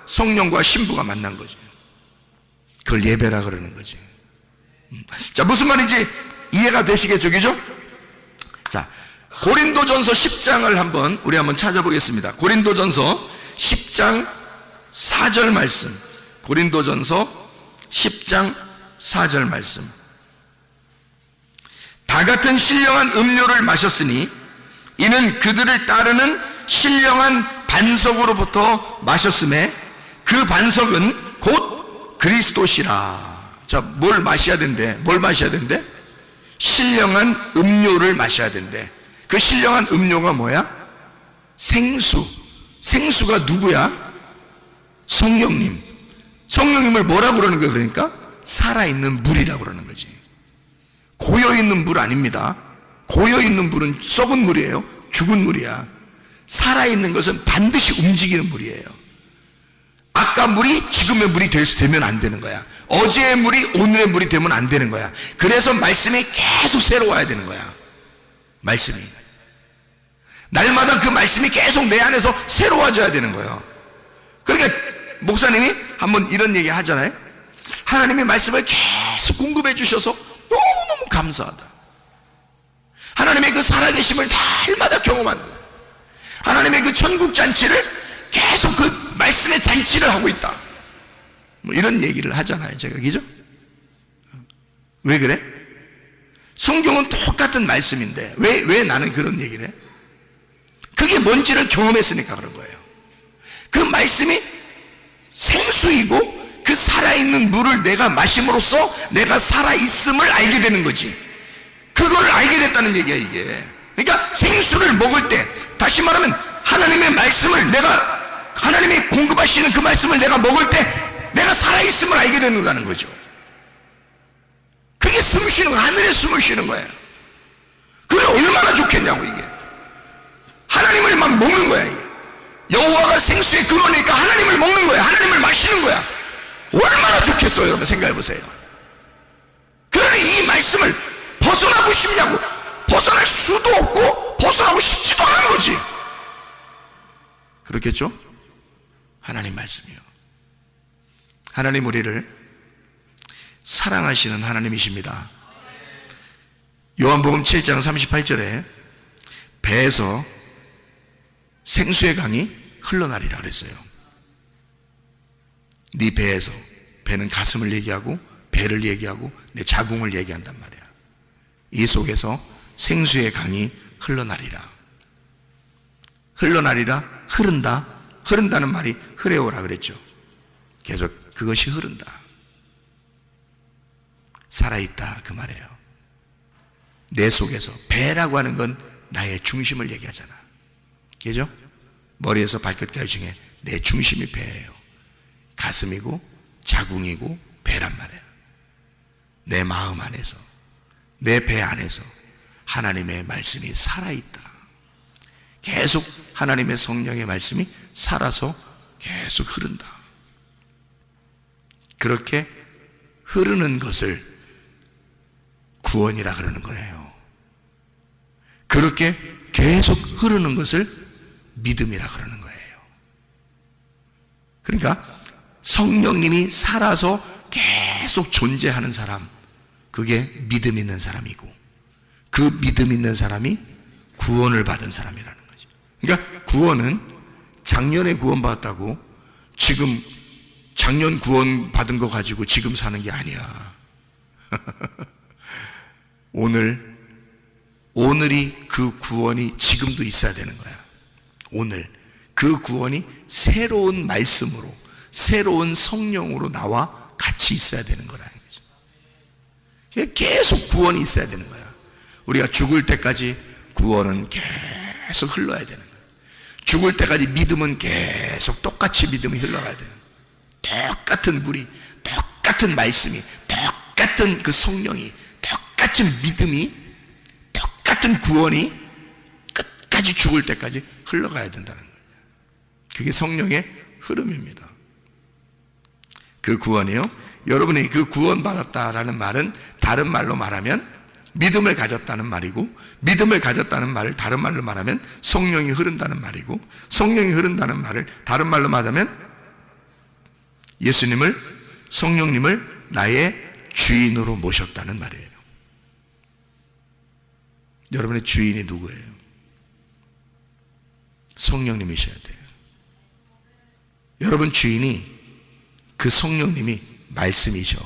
성령과 신부가 만난 거죠. 그걸 예배라 그러는 거지. 자, 무슨 말인지 이해가 되시겠죠? 그죠? 자, 고린도전서 10장을 우리 한번 찾아보겠습니다. 고린도전서 10장 4절 말씀. 고린도전서 10장 4절 말씀. 다 같은 신령한 음료를 마셨으니 이는 그들을 따르는 신령한 반석으로부터 마셨음에 그 반석은 곧 그리스도시라. 자, 뭘 마셔야 된대? 뭘 마셔야 된대? 신령한 음료를 마셔야 된대. 그 신령한 음료가 뭐야? 생수. 생수가 누구야? 성령님. 성령님을 뭐라고 그러는 거야? 그러니까 살아있는 물이라고 그러는 거지. 고여있는 물 아닙니다. 고여있는 물은 썩은 물이에요. 죽은 물이야. 살아있는 것은 반드시 움직이는 물이에요. 아까 물이 지금의 물이 되면 안 되는 거야. 어제의 물이 오늘의 물이 되면 안 되는 거야. 그래서 말씀이 계속 새로워야 되는 거야. 말씀이 날마다 그 말씀이 계속 내 안에서 새로워져야 되는 거예요. 그러니까 목사님이 한번 이런 얘기 하잖아요. 하나님의 말씀을 계속 공급해 주셔서 너무너무 감사하다. 하나님의 그 살아계심을 날마다 경험한다. 하나님의 그 천국 잔치를 계속 그 말씀의 잔치를 하고 있다. 뭐 이런 얘기를 하잖아요, 제가. 그죠? 왜 그래? 성경은 똑같은 말씀인데 왜 나는 그런 얘기를 해? 그게 뭔지를 경험했으니까 그런 거예요. 그 말씀이 생수이고 그 살아있는 물을 내가 마심으로써 내가 살아있음을 알게 되는 거지. 그걸 알게 됐다는 얘기야, 이게. 그러니까 생수를 먹을 때, 다시 말하면 하나님의 말씀을 하나님이 공급하시는 그 말씀을 내가 먹을 때 내가 살아있음을 알게 된다는 거죠. 그게 숨 쉬는 거야. 하늘에 숨을 쉬는 거야. 그게 얼마나 좋겠냐고, 이게. 하나님을 막 먹는 거야, 이게. 여호와가 생수의 근원이니까 하나님을 먹는 거야. 하나님을 마시는 거야. 얼마나 좋겠어요, 여러분. 생각해 보세요. 그러니 이 말씀을 벗어나고 싶냐고. 벗어날 수도 없고 벗어나고 싶지도 않은 거지. 그렇겠죠? 하나님 말씀이요. 하나님 우리를 사랑하시는 하나님이십니다. 요한복음 7장 38절에 배에서 생수의 강이 흘러나리라 그랬어요. 네 배에서, 배는 가슴을 얘기하고 배를 얘기하고 내 자궁을 얘기한단 말이야. 이 속에서 생수의 강이 흘러나리라. 흘러나리라, 흐른다. 흐른다는 말이 흐레오라 그랬죠. 계속 그것이 흐른다. 살아있다 그 말이에요. 내 속에서. 배라고 하는 건 나의 중심을 얘기하잖아. 그죠? 머리에서 발끝까지 중에 내 중심이 배예요. 가슴이고 자궁이고 배란 말이에요. 내 마음 안에서, 내 배 안에서 하나님의 말씀이 살아있다. 계속 하나님의 성령의 말씀이 살아서 계속 흐른다. 그렇게 흐르는 것을 구원이라 그러는 거예요. 그렇게 계속 흐르는 것을 믿음이라 그러는 거예요. 그러니까 성령님이 살아서 계속 존재하는 사람, 그게 믿음 있는 사람이고, 그 믿음 있는 사람이 구원을 받은 사람이라는 거죠. 그러니까 구원은 작년에 구원받았다고 지금 작년 구원 받은 거 가지고 지금 사는 게 아니야. 오늘이 그 구원이 지금도 있어야 되는 거야. 오늘 그 구원이 새로운 말씀으로, 새로운 성령으로 나와 같이 있어야 되는 거라는 거죠. 계속 구원이 있어야 되는 거야. 우리가 죽을 때까지 구원은 계속 흘러야 되는 거야. 죽을 때까지 믿음은 계속 똑같이 믿음이 흘러가야 돼요. 똑같은 물이, 똑같은 말씀이, 똑같은 그 성령이, 똑같은 믿음이, 똑같은 구원이 끝까지 죽을 때까지 흘러가야 된다는 거예요. 그게 성령의 흐름입니다. 그 구원이요, 여러분이 그 구원 받았다라는 말은 다른 말로 말하면 믿음을 가졌다는 말이고, 믿음을 가졌다는 말을 다른 말로 말하면 성령이 흐른다는 말이고, 성령이 흐른다는 말을 다른 말로 말하면 예수님을, 성령님을 나의 주인으로 모셨다는 말이에요. 여러분의 주인이 누구예요? 성령님이셔야 돼요. 여러분 주인이 그 성령님이 말씀이셔.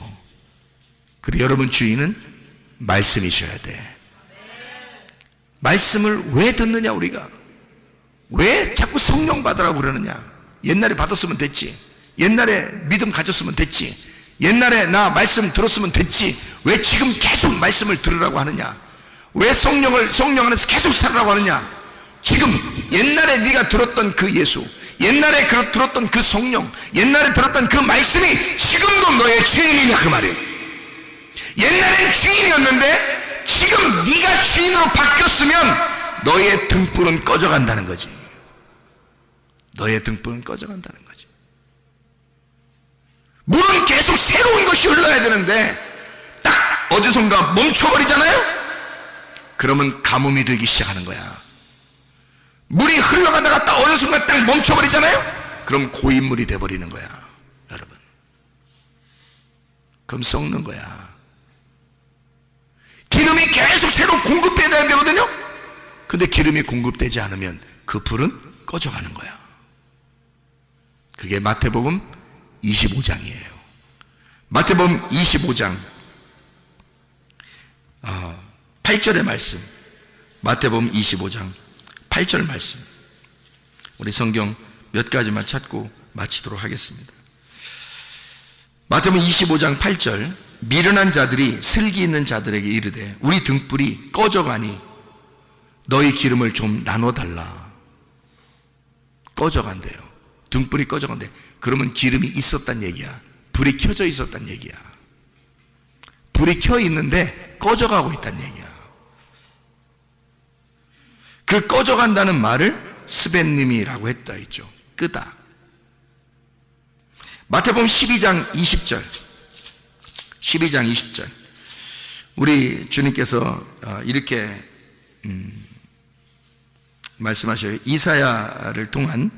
그리고 여러분 주인은 말씀이셔야 돼. 말씀을 왜 듣느냐 우리가? 왜 자꾸 성령 받으라고 그러느냐? 옛날에 받았으면 됐지. 옛날에 믿음 가졌으면 됐지. 옛날에 나 말씀 들었으면 됐지, 왜 지금 계속 말씀을 들으라고 하느냐, 왜 성령 안에서 계속 살으라고 하느냐. 지금 옛날에 네가 들었던 그 예수, 옛날에 들었던 그 성령, 옛날에 들었던 그 말씀이 지금도 너의 주인이냐 그 말이에요. 옛날엔 주인이었는데 지금 네가 주인으로 바뀌었으면 너의 등불은 꺼져간다는 거지. 너의 등불은 꺼져간다는 거지. 물은 계속 새로운 것이 흘러야 되는데 딱 어디선가 멈춰버리잖아요. 그러면 가뭄이 들기 시작하는 거야. 물이 흘러가다가 딱 어느 순간 딱 멈춰버리잖아요. 그럼 고인물이 돼버리는 거야, 여러분. 그럼 썩는 거야. 기름이 계속 새로 공급돼야 되거든요. 근데 기름이 공급되지 않으면 그 불은 꺼져가는 거야. 그게 마태복음 25장이에요. 마태복음 25장 8절의 말씀, 마태복음 25장 8절 말씀. 우리 성경 몇 가지만 찾고 마치도록 하겠습니다. 마태복음 25장 8절. 미련한 자들이 슬기 있는 자들에게 이르되 우리 등불이 꺼져가니 너희 기름을 좀 나눠달라. 꺼져간대요. 등불이 꺼져간대. 그러면 기름이 있었단 얘기야. 불이 켜져 있었단 얘기야. 불이 켜 있는데 꺼져가고 있단 얘기야. 그 꺼져간다는 말을 스벤님이라고 했다 했죠. 끄다. 마태복음 12장 20절. 12장 20절. 우리 주님께서 이렇게 말씀하셔요. 이사야를 통한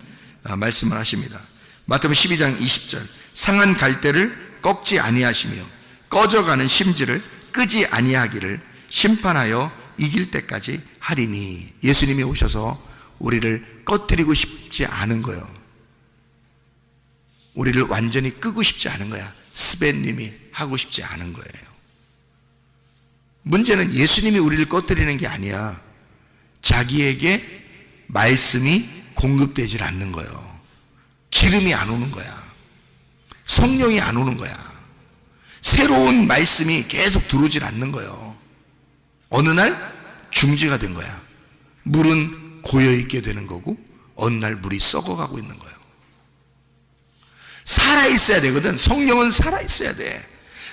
말씀을 하십니다. 마태복음 12장 20절. 상한 갈대를 꺾지 아니하시며 꺼져가는 심지를 끄지 아니하기를 심판하여 이길 때까지 하리니. 예수님이 오셔서 우리를 꺼뜨리고 싶지 않은 거예요. 우리를 완전히 끄고 싶지 않은 거야. 스벤님이 하고 싶지 않은 거예요. 문제는 예수님이 우리를 꺼뜨리는 게 아니야. 자기에게 말씀이 공급되질 않는 거예요. 기름이 안 오는 거야. 성령이 안 오는 거야. 새로운 말씀이 계속 들어오질 않는 거예요. 어느 날 중지가 된 거야. 물은 고여있게 되는 거고 어느 날 물이 썩어가고 있는 거예요. 살아있어야 되거든. 성령은 살아있어야 돼.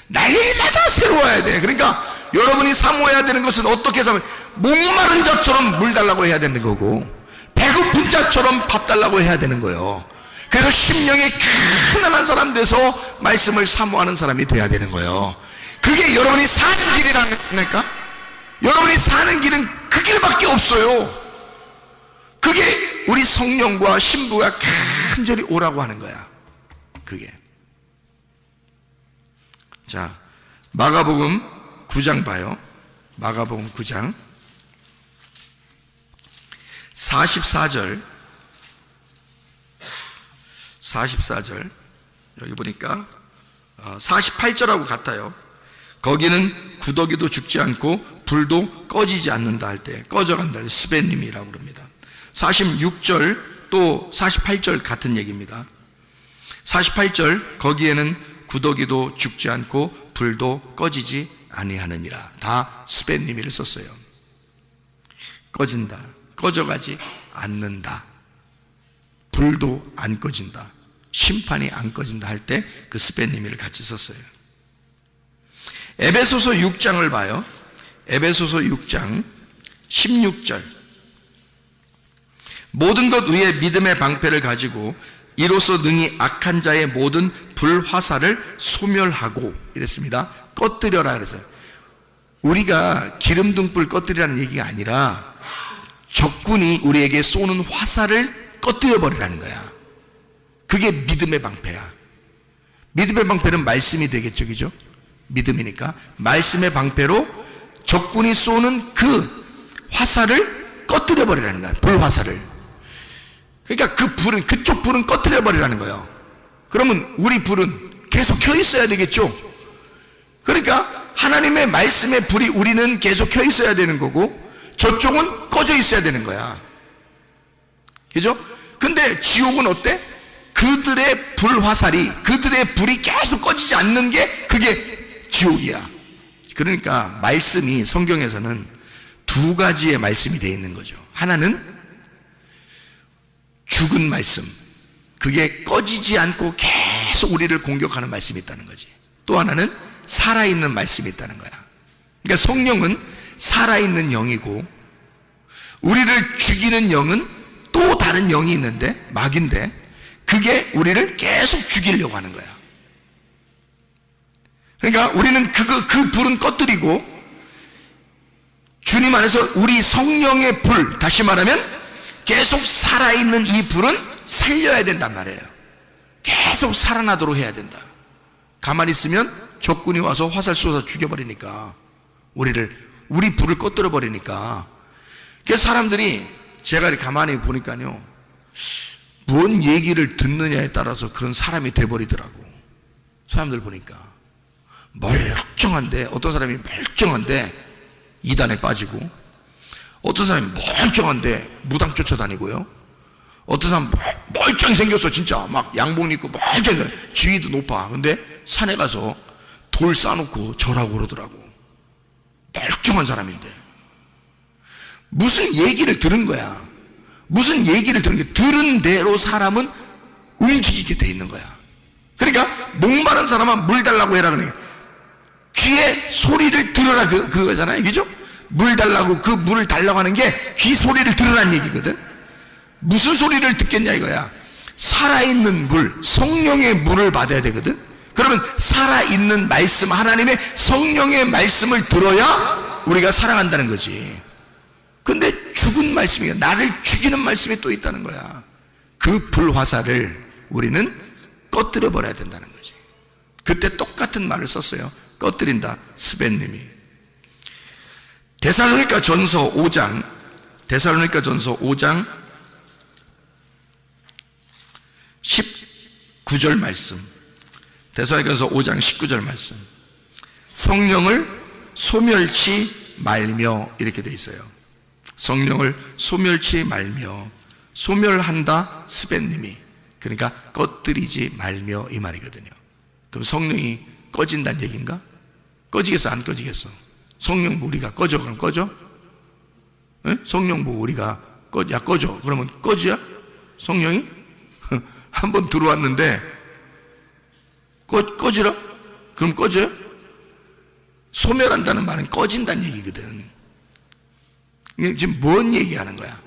날마다 새로워야 돼. 그러니까 여러분이 사모해야 되는 것은 어떻게 사모해? 목마른 자처럼 물 달라고 해야 되는 거고 배고픈 자처럼 밥 달라고 해야 되는 거예요. 그래서 심령이 가난한 사람 돼서 말씀을 사모하는 사람이 돼야 되는 거예요. 그게 여러분이 사는 길이라니까. 여러분이 사는 길은 그 길밖에 없어요. 그게 우리 성령과 신부가 간절히 오라고 하는 거야. 그게. 자, 마가복음 9장 봐요. 마가복음 9장 44절. 여기 보니까 48절하고 같아요. 거기는 구더기도 죽지 않고 불도 꺼지지 않는다 할 때 꺼져간다. 스벤님이라고 그럽니다. 46절 또 48절 같은 얘기입니다. 48절 거기에는 구더기도 죽지 않고 불도 꺼지지 아니하느니라. 다 스벤님이를 썼어요. 꺼진다, 꺼져가지 않는다, 불도 안 꺼진다, 심판이 안 꺼진다 할 때 그 스벤님이를 같이 썼어요. 에베소서 6장을 봐요. 에베소서 6장 16절. 모든 것 위에 믿음의 방패를 가지고 이로써 능히 악한 자의 모든 불화살을 소멸하고 이랬습니다. 꺼뜨려라 그래서 우리가 기름등불 꺼뜨리라는 얘기가 아니라 적군이 우리에게 쏘는 화살을 꺼뜨려 버리라는 거야. 그게 믿음의 방패야. 믿음의 방패는 말씀이 되겠죠, 그죠? 믿음이니까 말씀의 방패로 적군이 쏘는 그 화살을 꺼뜨려 버리라는 거야. 불화살을. 그러니까 그 불은, 그쪽 불은 꺼뜨려 버리라는 거예요. 그러면 우리 불은 계속 켜 있어야 되겠죠. 그러니까 하나님의 말씀의 불이 우리는 계속 켜 있어야 되는 거고 저쪽은 꺼져 있어야 되는 거야. 그죠? 근데 지옥은 어때? 그들의 불화살이, 그들의 불이 계속 꺼지지 않는 게 그게 지옥이야. 그러니까 말씀이 성경에서는 두 가지의 말씀이 되어 있는 거죠. 하나는 죽은 말씀, 그게 꺼지지 않고 계속 우리를 공격하는 말씀이 있다는 거지. 또 하나는 살아있는 말씀이 있다는 거야. 그러니까 성령은 살아있는 영이고, 우리를 죽이는 영은 또 다른 영이 있는데, 마귀인데, 그게 우리를 계속 죽이려고 하는 거야. 그러니까 우리는 그 불은 꺼뜨리고, 주님 안에서 우리 성령의 불, 다시 말하면 계속 살아있는 이 불은 살려야 된단 말이에요. 계속 살아나도록 해야 된다. 가만히 있으면 적군이 와서 화살 쏘아서 죽여버리니까, 우리 불을 꺼뜨려 버리니까. 그래서 사람들이, 제가 가만히 보니까요, 뭔 얘기를 듣느냐에 따라서 그런 사람이 돼버리더라고. 사람들 보니까 멀쩡한데, 어떤 사람이 멀쩡한데 이단에 빠지고, 어떤 사람이 멀쩡한데 무당 쫓아다니고요, 어떤 사람 멀쩡히 생겼어. 진짜 막 양복 입고 멀쩡해, 지위도 높아. 근데 산에 가서 돌 쌓아놓고 절하고 그러더라고. 멀쩡한 사람인데 무슨 얘기를 들은 거야. 무슨 얘기를 들은 게, 들은 대로 사람은 움직이게 돼 있는 거야. 그러니까 목마른 사람은 물 달라고 해라 그래. 귀에 소리를 들으라, 그거잖아요. 그죠? 물 달라고, 그 물을 달라고 하는 게 귀 소리를 들으라는 얘기거든. 무슨 소리를 듣겠냐 이거야. 살아있는 물, 성령의 물을 받아야 되거든. 그러면 살아있는 말씀, 하나님의 성령의 말씀을 들어야 우리가 살아간다는 거지. 근데 죽은 말씀이, 나를 죽이는 말씀이 또 있다는 거야. 그 불화살을 우리는 꺼뜨려 버려야 된다는 거지. 그때 똑같은 말을 썼어요. 꺼뜨린다, 스벤님이. 데살로니가 전서 5장 19절 말씀. 데살로니가서 5장 19절 말씀. 성령을 소멸치 말며, 이렇게 돼 있어요. 성령을 소멸치 말며, 소멸한다, 스벤님이. 그러니까 꺼뜨리지 말며, 이 말이거든요. 그럼 성령이 꺼진다는 얘기인가? 꺼지겠어, 안 꺼지겠어? 성령 우리가 꺼져, 그럼 꺼져? 에? 성령 보고 우리가 야 꺼져, 그러면 꺼지야? 성령이? 한번 들어왔는데 꺼지라? 그럼 꺼져요? 소멸한다는 말은 꺼진다는 얘기거든. 지금 뭔 얘기하는 거야?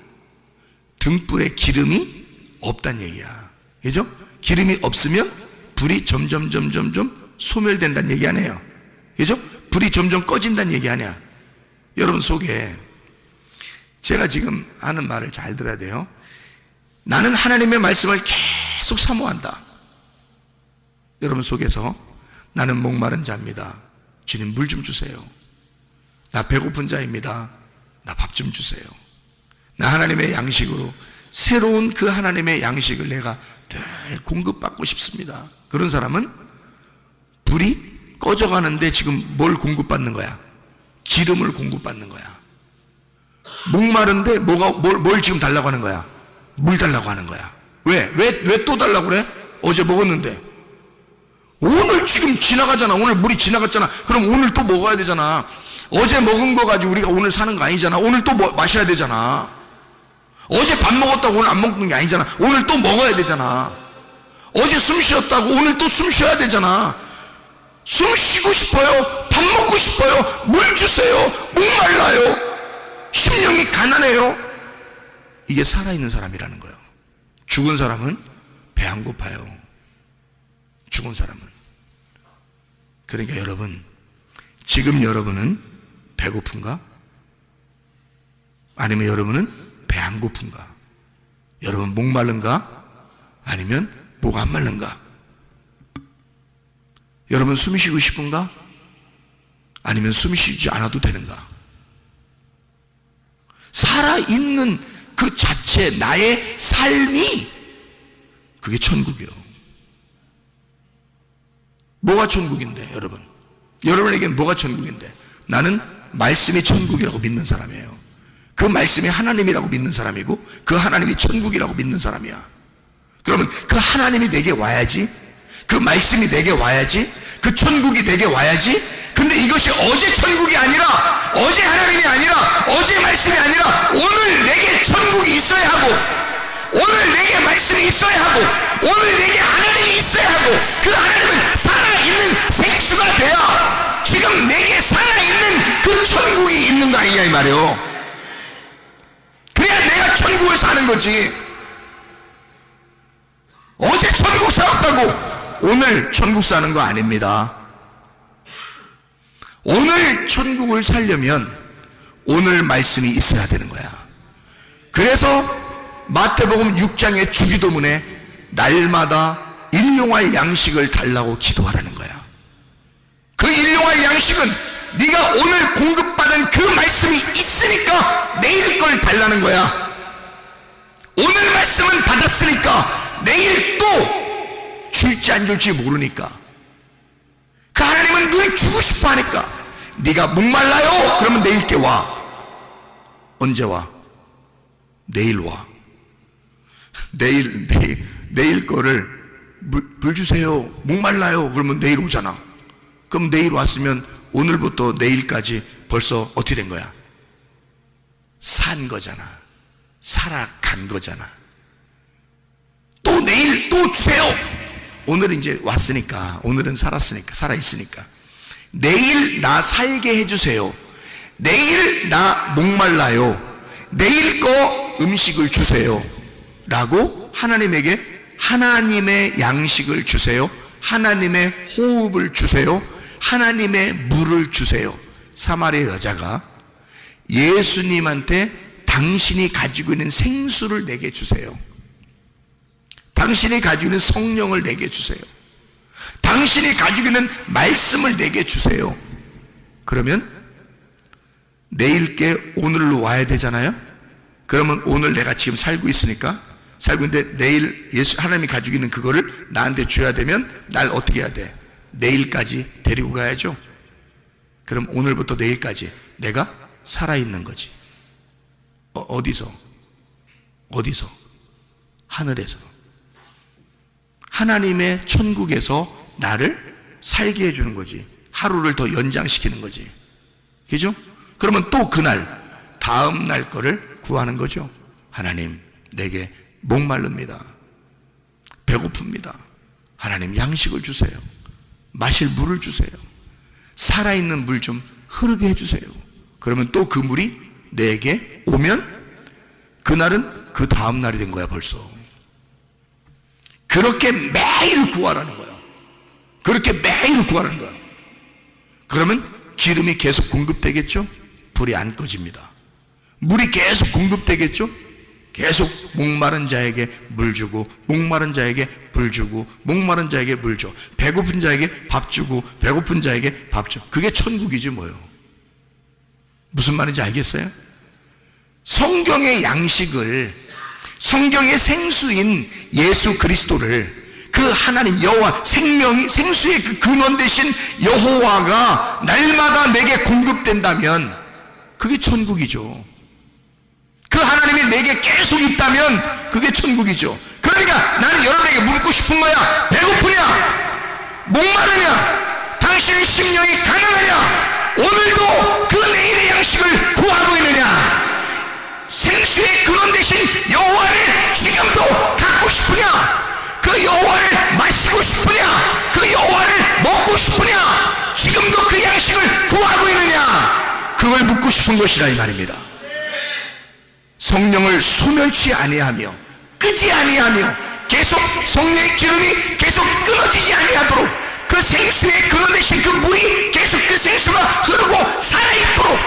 등불에 기름이 없다는 얘기야. 그죠? 기름이 없으면 불이 점점 소멸된다는 얘기 아니에요. 그죠? 불이 점점 꺼진다는 얘기 아니야. 여러분 속에, 제가 지금 하는 말을 잘 들어야 돼요. 나는 하나님의 말씀을 계속 사모한다. 여러분 속에서, 나는 목마른 자입니다. 주님 물 좀 주세요. 나 배고픈 자입니다. 나 밥 좀 주세요. 나 하나님의 양식으로, 새로운 그 하나님의 양식을 내가 늘 공급받고 싶습니다. 그런 사람은 불이 꺼져가는데 지금 뭘 공급받는 거야? 기름을 공급받는 거야. 목마른데 뭘 지금 달라고 하는 거야? 물 달라고 하는 거야. 왜 또 달라고 그래? 어제 먹었는데. 오늘 지금 지나가잖아. 오늘 물이 지나갔잖아. 그럼 오늘 또 먹어야 되잖아. 어제 먹은 거 가지고 우리가 오늘 사는 거 아니잖아. 오늘 또 마셔야 되잖아. 어제 밥 먹었다고 오늘 안 먹는 게 아니잖아. 오늘 또 먹어야 되잖아. 어제 숨 쉬었다고 오늘 또 숨 쉬어야 되잖아. 숨 쉬고 싶어요. 밥 먹고 싶어요. 물 주세요. 목말라요. 심령이 가난해요. 이게 살아있는 사람이라는 거예요. 죽은 사람은 배 안 고파요. 죽은 사람은. 그러니까 여러분, 지금 여러분은 배고픈가? 아니면 여러분은 배 안 고픈가? 여러분 목마른가? 아니면 목 안 마른가? 여러분 숨 쉬고 싶은가? 아니면 숨 쉬지 않아도 되는가? 살아있는 그 자체, 나의 삶이, 그게 천국이요. 뭐가 천국인데, 여러분? 여러분에게는 뭐가 천국인데? 나는 말씀이 천국이라고 믿는 사람이에요. 그 말씀이 하나님이라고 믿는 사람이고, 그 하나님이 천국이라고 믿는 사람이야. 그러면 그 하나님이 내게 와야지, 그 말씀이 내게 와야지, 그 천국이 내게 와야지. 근데 이것이 어제 천국이 아니라, 어제 하나님이 아니라, 어제 말씀이 아니라 오늘 내게 천국이 있어야 하고, 오늘 내게 말씀이 있어야 하고, 오늘 내게 하나님이 있어야 하고, 그 하나님은 살아있는 생수가 돼야 지금 내게 살아있는 그 천국이 있는 거 아니냐 이 말이에요. 그래야 내가 천국을 사는 거지. 어제 천국 살았다고 오늘 천국 사는 거 아닙니다. 오늘 천국을 살려면 오늘 말씀이 있어야 되는 거야. 그래서 마태복음 6장의 주기도문에 날마다 일용할 양식을 달라고 기도하라는 거야. 그 일용할 양식은 네가 오늘 공급받은 그 말씀이 있으니까 내일 걸 달라는 거야. 오늘 말씀은 받았으니까 내일 또 줄지 안 줄지 모르니까, 그 하나님은 늘 주고 싶어 하니까, 네가 목말라요? 그러면 내일께 와. 언제 와? 내일 와. 내일 거를 물 주세요. 목말라요? 그러면 내일 오잖아. 그럼 내일 왔으면 오늘부터 내일까지 벌써 어떻게 된 거야? 산 거잖아. 살아간 거잖아. 또 내일 또 주세요. 오늘은 이제 왔으니까, 오늘은 살았으니까, 살아있으니까 내일 나 살게 해주세요. 내일 나 목말라요. 내일 거 음식을 주세요 라고 하나님에게 하나님의 양식을 주세요. 하나님의 호흡을 주세요. 하나님의 물을 주세요. 사마리아 여자가 예수님한테 당신이 가지고 있는 생수를 내게 주세요. 당신이 가지고 있는 성령을 내게 주세요. 당신이 가지고 있는 말씀을 내게 주세요. 그러면 내일 게 오늘로 와야 되잖아요. 그러면 오늘 내가 지금 살고 있으니까, 살고 있는데 내일 하나님이 가지고 있는 그거를 나한테 줘야 되면 날 어떻게 해야 돼? 내일까지 데리고 가야죠. 그럼 오늘부터 내일까지 내가 살아있는 거지. 어디서? 하늘에서. 하나님의 천국에서 나를 살게 해주는 거지. 하루를 더 연장시키는 거지. 그죠? 그러면 또 그날, 다음 날 거를 구하는 거죠. 하나님, 내게 목마릅니다. 배고픕니다. 하나님, 양식을 주세요. 마실 물을 주세요. 살아있는 물 좀 흐르게 해주세요. 그러면 또 그 물이 내게 오면 그날은 그 다음 날이 된 거야 벌써. 그렇게 매일 구하라는 거야. 그렇게 매일 구하라는 거야. 그러면 기름이 계속 공급되겠죠? 불이 안 꺼집니다. 물이 계속 공급되겠죠? 계속 목마른 자에게 물 주고, 목마른 자에게 불 주고, 목마른 자에게 물 줘. 배고픈 자에게 밥 주고, 배고픈 자에게 밥 줘. 그게 천국이지 뭐요. 무슨 말인지 알겠어요? 성경의 양식을, 성경의 생수인 예수 그리스도를, 그 하나님 여호와, 생수의 그 근원 되신 여호와가 날마다 내게 공급된다면 그게 천국이죠. 그 하나님이 내게 계속 있다면 그게 천국이죠. 그러니까 나는 여러분에게 묻고 싶은 거야. 배고프냐? 목마르냐? 당신의 심령이 가난하냐? 오늘도 그 내일의 양식을 구하고 있느냐? 생수의 근원 되신 여호와를 지금도 갖고 싶으냐? 그 여호와를 마시고 싶으냐? 그 여호와를 먹고 싶으냐? 지금도 그 양식을 구하고 있느냐? 그걸 묻고 싶은 것이라 이 말입니다. 성령을 소멸치 아니하며 끄지 아니하며 계속 성령의 기름이 계속 끊어지지 아니하도록, 그 생수의 근원 되신 그 물이 계속 그 생수가 흐르고 살아있도록,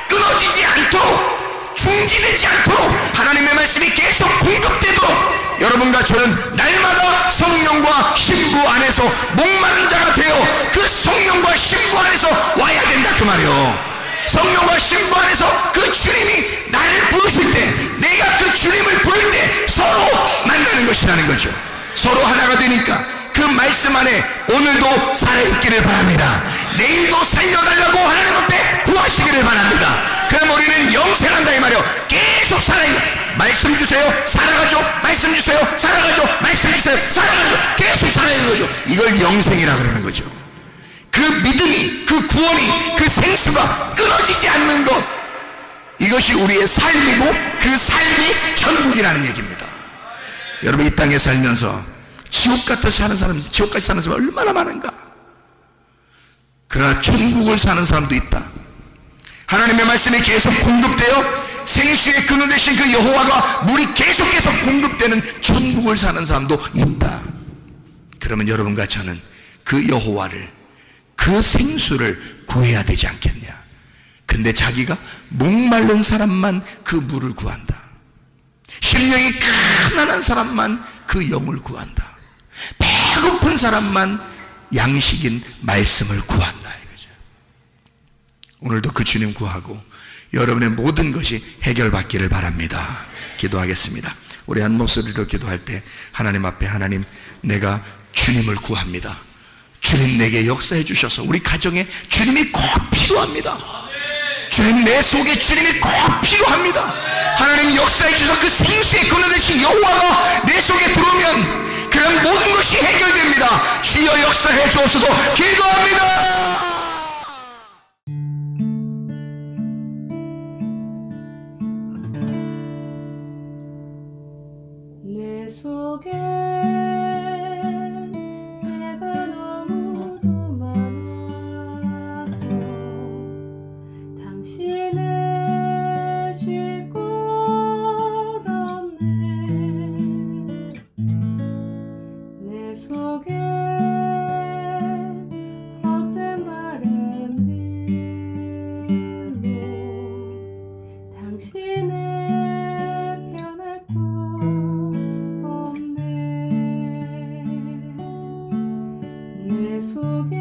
끊어지지 않도록, 중지되지 않도록 하나님의 말씀이 계속 공급되도록 여러분과 저는 날마다 성령과 신부 안에서 목마른 자가 되어 그 성령과 신부 안에서 와야 된다 그 말이요. 성령과 신부 안에서 그 주님이 나를 부르실 때, 내가 그 주님을 부를 때 서로 만나는 것이라는 거죠. 서로 하나가 되니까 그 말씀 안에 오늘도 살아있기를 바랍니다. 내일도 살려달라고 하나님 앞에 구하시기를 바랍니다. 그럼 우리는 영생한다 이 말이요. 계속 살아있는, 말씀 주세요, 살아가죠. 말씀 주세요, 살아가죠. 말씀 주세요, 살아가죠. 계속 살아가는 거죠. 이걸 영생이라 그러는 거죠. 그 믿음이, 그 구원이, 그 생수가 끊어지지 않는 것, 이것이 우리의 삶이고 그 삶이 천국이라는 얘기입니다. 여러분, 이 땅에 살면서 지옥같이 사는 사람 얼마나 많은가. 그러나 천국을 사는 사람도 있다. 하나님의 말씀이 계속 공급되어 생수의 근원 되신 그 여호와가 물이 계속 공급되는 천국을 사는 사람도 있다. 그러면 여러분과 저는 그 여호와를, 그 생수를 구해야 되지 않겠냐. 근데 자기가 목마른 사람만 그 물을 구한다. 심령이 가난한 사람만 그 영을 구한다. 배고픈 사람만 양식인 말씀을 구한다 이거죠. 오늘도 그 주님 구하고 여러분의 모든 것이 해결받기를 바랍니다. 기도하겠습니다. 우리 한 목소리로 기도할 때 하나님 앞에, 하나님, 내가 주님을 구합니다. 주님 내게 역사해 주셔서 우리 가정에 주님이 꼭 필요합니다. 주님, 내 속에 주님이 꼭 필요합니다. 하나님 역사해 주셔서 그 생수의 근원 되신 여호와가 내 속에 들어오면 그런 모든 것이 해결됩니다. 주여 역사해 주옵소서. 기도합니다. 내 속에 내가 너무도 많아서 당신을 쉴 곳 없네. 내 속에 헛된 바램들로 당신을 변할 곳 없네. 내 속에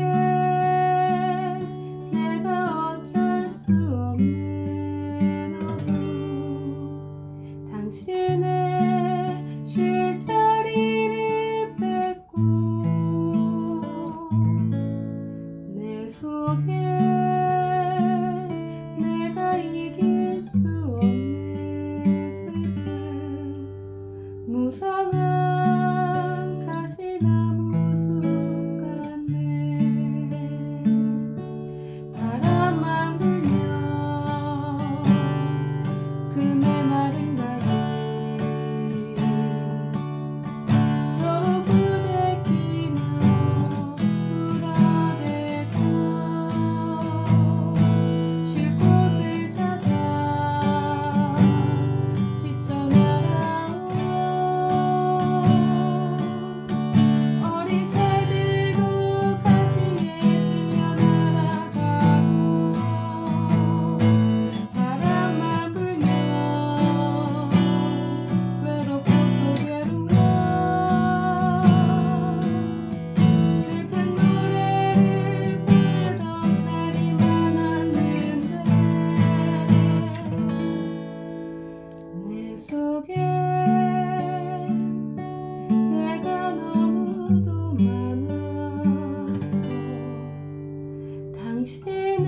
내가 어쩔 수 없는 어둠, 당신의 쉴 자리를 뺏고 내 속에 내가 이길 수 없는 슬픔, 무성한 가시나무 숲 같네. 바람만 불면 그 메마른 다리 서로 부대끼며 울어대고 쉴 곳을 찾아 지쳐 날아온 어리새들도 가시에 지며 날아가고 바람만 불면 외롭고 또 괴로워 슬픈 노래를 부르던 날이 많았는데 내 속에 내가 너무도 많아서 당신을